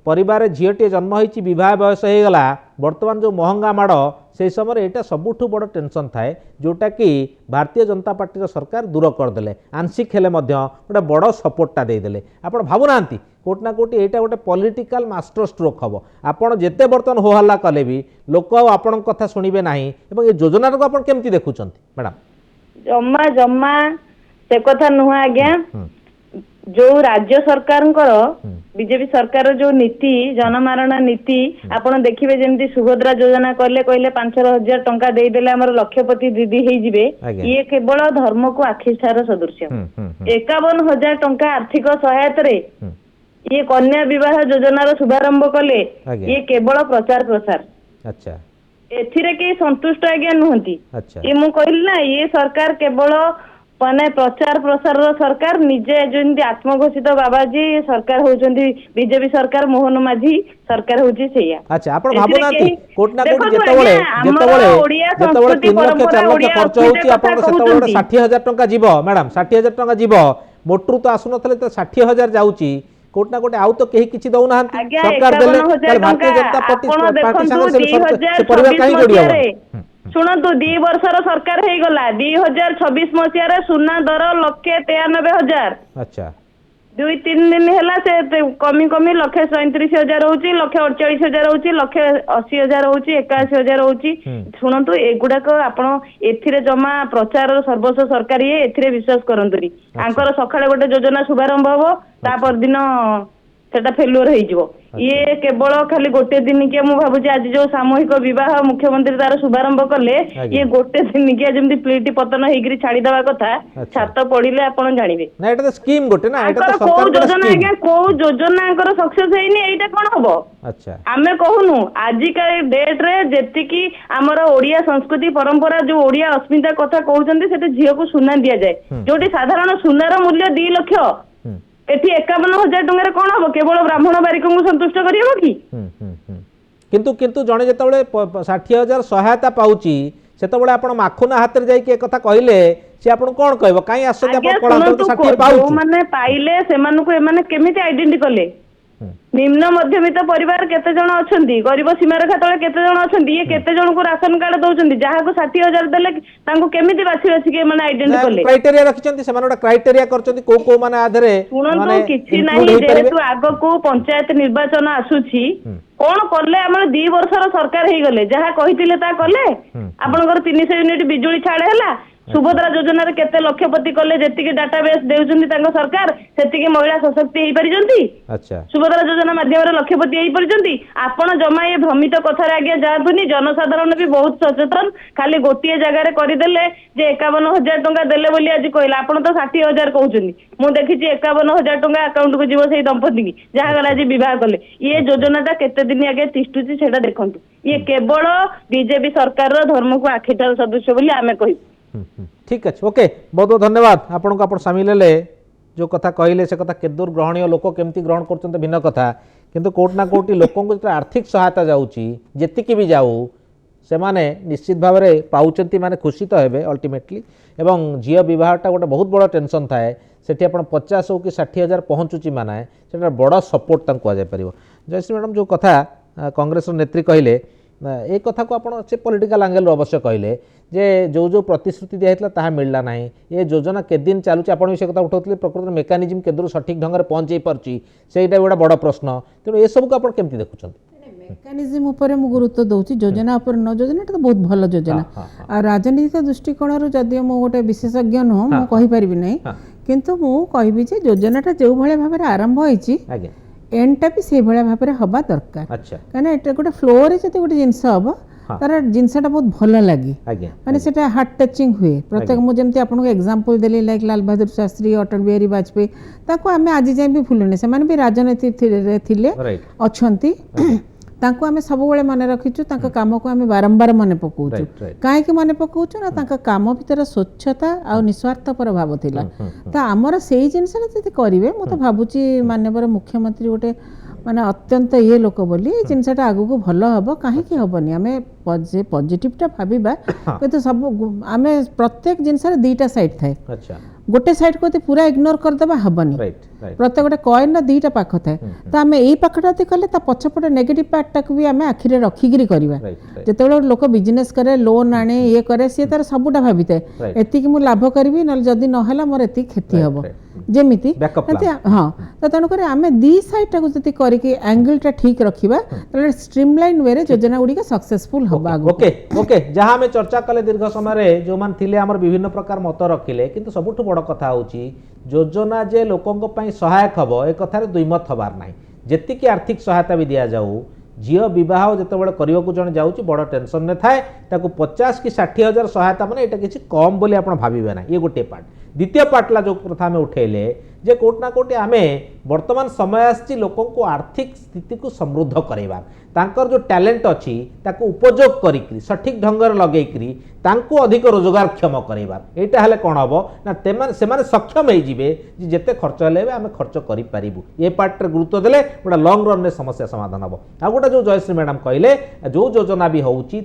परिवार झीटे जन्म होती विवाह बयस हो गला बर्तमान जो महंगा माड़ से समय यहाँ सबुठ बड़ टेंशन थाए जोटा कि भारतीय जनता पार्टी सरकार दूर करदे आंशिक हेले गोटे बड़ सपोर्टा देदेले आप भावुना कोटना कोटी यहाँ गोटे पॉलिटिकल मास्टर स्ट्रोक हम आपड़ जिते बर्तमान हो हल्ला कले भी लोक आपण कथा शुणवे ना ये योजना को आप केमती देखुं मैडम जम्मा जम्मा से कथा नुह आज्ञा जो राज्य सरकार बीजेपी सरकार जो नीति जनमारण नीति आपण देखिबे जेमती सुभद्रा योजना करले कहले 5,000 टंका देदेले हमर लक्षपति दीदी हे जिवे ये केवल धर्म को आखिसार सदृश्य 51,000 टंका आर्थिक सहायता रे ये कन्या विवाह योजना रो शुभारंभ कले ये केवल प्रचार प्रसार अच्छा एथिरे के संतुष्ट आज्ञा नुहंती ये मु कहली ना ये सरकार केवल माने प्रचार प्रसार सरकार निजे जंती आत्मघोषित बाबाजी सरकार होचंती बीजेपी सरकार मोहन माझी सरकार होची सेया। अच्छा आपण भाबुना कोटना कोट जेतबळे 3 लाख 4 लाख खर्च होची आपण सेतबळे 60,000 टंका जीवो मैडम 60,000 टंका जीवो मोटरू तो आसु नथले तो 60,000 जाउची कोटना कोटे आउ तो केही किछि दउ ना सरकार देले भारतीय जनता पार्टी संगे से परिवार काहे जोडिया शुणु 2 वर्षर सरकार हो गला 2026 मसीह सुना दर 1,93,000 अच्छा 2-3 दिन है से कमी कमी 1,37,000 होची 1,48,000 होची 1,80,000 होची 81,000 होची शुणु एगुड़ाक आपण एथिरे जमा प्रचार सर्वस्व सरकार ये एथिरे विश्वास करंतुनी आंकर सकाळे गोटे योजना शुभारंभ हबो ता पर दिन सेटा फेल्युअर हो जिवो ये केवल खाली गोटे दिन के मु भाबुची आज जो सामूहिक विवाह मुख्यमंत्री तार शुभारंभ कले ये गोटे दिन के जेमती प्लेटी पतन हेगिरी छाड़ी दवा कथा छात पड़िले आपण जानिबे ना एटा तो स्कीम गोटे ना एटा तो सरकार योजना आज्ञा को योजना आंकर सक्सेस हेनी एटा कोन हबो अच्छा आमे कहूनु आज का डेट रे जेति की हमर ओडिया संस्कृति परंपरा जो ओडिया अस्मिता कथा कहउचंदी सेते झियो को सुना दिया जाय जोटी साधारण सुनार मूल्य 2 लाख एठी 51,000 टंका कौन हम केवल ब्राह्मण बारिक को संतुष्ट करियो कि किंतु किंतु जणे जेतबळे 60,000 सहायता पाउची सेतबळे आपण माखुना हाथ रे जाई के कथा कहिले से आपण कोन कहबो काई आसते आपण कोला तो 60 पाउची माने पाइले सेमान को एमाने केमिति आइडेंटिटी कले निम्न मध्यमित परिवार केते जण अछंती गरीब सीमारेखा तले केते जण अछंती ये केते जण को राशन कार्ड दउचंती जहा को 60,000 देले तांको केमिति बाछि बाछि के माने आइडेंटिटी करले क्राइटेरिया रखिचंती से माने क्राइटेरिया करचंती को माने आधरे सुनंतु किछि नाही जेहेतु आगो को पंचायत निर्वाचन आसुछि कोन करले हमर 2 वर्षर सरकार हे गले जहा कहितिले ता करले आपनकर 300 यूनिट बिजुली छाड़े हला सुभद्रा योजना रे केते लक्षपति करले जेतिके डाटाबेस देउचंती तांको सरकार सेतिके महिला सशक्ति हेई परिजंती अच्छा सुभद्रा योजना माध्यम रे लक्षपति हेई परिजंती आपण जमा ये भ्रमित कथा रे आगे जातुनी जनसाधारण भी बहुत सचेतन खाली गोटिए जगह रे करि देले जे 51,000 टंका देले बोली आज कहला आपण तो 60,000 कहउचंती मु देखिछि 51,000 टंका अकाउंट को जीवो सेही दंपति की जहा गला आज विवाह करले ये योजनाटा केते दिन आगे तिष्टुची सेटा देखंतु ये केवल बीजेपी सरकार रो धर्म को आखिटार सदस्य बोली आमे कहि ठीक अच्छे ओके बहुत बहुत धन्यवाद आपन को सामिल हेले जो कथा कहले से कथा केदूर ग्रहणीय लोक केमती ग्रहण करते भिन्न कथा किंतु कोट ना कोटी लोकों को आर्थिक सहायता जाऊँगी जेतिकी भी जाऊ से माने निश्चित भाव में पाउचंती माने खुशी तो हेबे अल्टीमेटली एवं झील बहटा गोटे बहुत बड़ टेंशन थाए सेठी आपण 50 हो कि 60,000 पहुँचुची माने से बड़ सपोर्ट तक कहुपर जयश्री मैडम जो कथा कांग्रेस नेत्री कहले ए कथा को आप पॉलिटिकल एंगल अवश्य कहले जे जो जो प्रतिश्रुति दिया ताहा मिलला नहीं ये योजना के दिन चलुची आप से कथा उठाउतले प्रकृत मेकानिजम केदूर सठिक ढंग से पहुँचे पार्टी सेटा गोटे बड़ प्रश्न तेणु ये सब को आप केमती देखुछन मेकानिजम ऊपर मु गुरुत्व दउची योजना ऊपर न योजना तो बहुत भल योजना आ राजनीतिक दृष्टिकोण जदि मु गोटे विशेषज्ञ नुह मु कहि परिबि नै किंतु मु कहबी जे योजनाटा जो भले भाबरे आरंभ होईची एंडटा भी से भाया भाव में हवा दरकार कहीं गोटे फ्लोर जब गोटे जिनस हम तार जिनसा बहुत भल लगे माने सेटा हार्ट टचिंग हुए प्रत्येक मुझे आपको एग्जांपल देली लाइक लाल बहादुर शास्त्री अटल बिहारी वाजपेयी ताको आमे आज जाए भी भूलुने से भी राजनीति थिले अछंती तांको आमे सब बेले मन रखीचु तांका काम को आमे बारंबार मन पकाउचु काहे मन पकाउचु ना तांका काम भीतर स्वच्छता आ निस्वार्थपर भाव थिला तो आमर सेही जिनस जदि करिवे मु तो भाबुची माननीय मुख्यमंत्री गोटे माने अत्यंत ये लोक बोली जिनसटा आगु को भल हबो काहे कि हबनी आमे पॉजिटिवटा भाबिबा किंतु सब आमे प्रत्येक जिनस रे दुईटा साइड थाए अच्छा गोटे साइड को पूरा इग्नोर करदेबा हबनी प्रत्येक गोटे कॉइन ना दुईटा पाख थाए तो आमे एई पाखटा कले ता पछपटे नेगेटिव पार्ट भी आमे आखिरे रखिगिरी करबा जेतेबेले लोक बिजनेस करे लोन आने ये करे से तार सबुटा भाबिते एतिकी मु लाभ करबी न जदी न हला मोर एति क्षति हबो जेमिति हां तो तेणु करे आमे दी साइड टाको जति करिके एंगल टा ठीक रखिबा तले स्ट्रीमलाइन वे रे योजना गुडी के सक्सेसफुल हबा ओके ओके जहां में चर्चा कले दीर्घ समय रे जो मान थिले हमर विभिन्न प्रकार मत रखिले किंतु सबुठ बड़ कथा होची योजना जे लोकंक पई सहायक हबो ए कथा रे दुई मत हबार नाही जेतिकी आर्थिक सहायता भी दिया जाऊ झील बह जिते करने जन जाऊँगी बड़ टेंशन ने थाए 50 कि 60,000 सहायता मैंने यहाँ किसी कम बोली आप भावे ना ये गोटे पार्ट द्वितीय पार्टला जो प्रथा आम उठेले जे कोट ना कोटे आम वर्तमान समय आसी लोकों को आर्थिक स्थिति को समृद्ध करवा तांकर जो टैलेंट अच्छी ताको उपयोग करी सठिक ढंग लगेकरी तांको अधिक रोजगार क्षम करवा यहाँ हेल्ले कौन हम ना से सक्षम होते जिते खर्च हेल्ले आम खर्च करूँ ये पार्ट गुरुत्व देले गोटे लंग रन में समस्या समाधान हम आ गोटे जो जयश्री मैडम कहले जो योजना भी होमती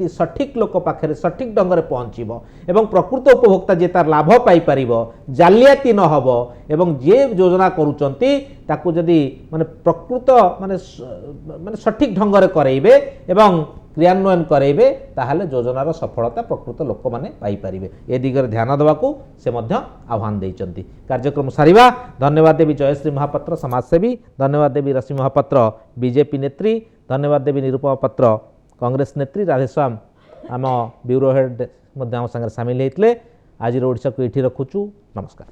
सठिक लोक पाखे सठिक ढंग से पहुँचब एवं प्रकृत उपभोक्ता जे तार लाभ पाइपर जालियाती न हब एवं जे योजना करुचंती ताकू जदि माने प्रकृत माने माने सठिक ढंग से करेबे एवं क्रियान्वयन करेबे ताहले योजनार सफलता प्रकृत लोक माने पाई परिबे ए दिगरे ध्यान देवाकू से मध्य आह्वान देइचंती कार्यक्रम सारिबा धन्यवाद देवी जयश्री महापात्र समाजसेवी धन्यवाद देवी रश्मि महापात्र बीजेपी नेत्री धन्यवाद देवी निरुपमा पात्र कांग्रेस नेत्री राधेश्याम आम ब्यूरो हेड मध्य आम संगे सामिल होते आज ओडिशा को ये रखुचु नमस्कार।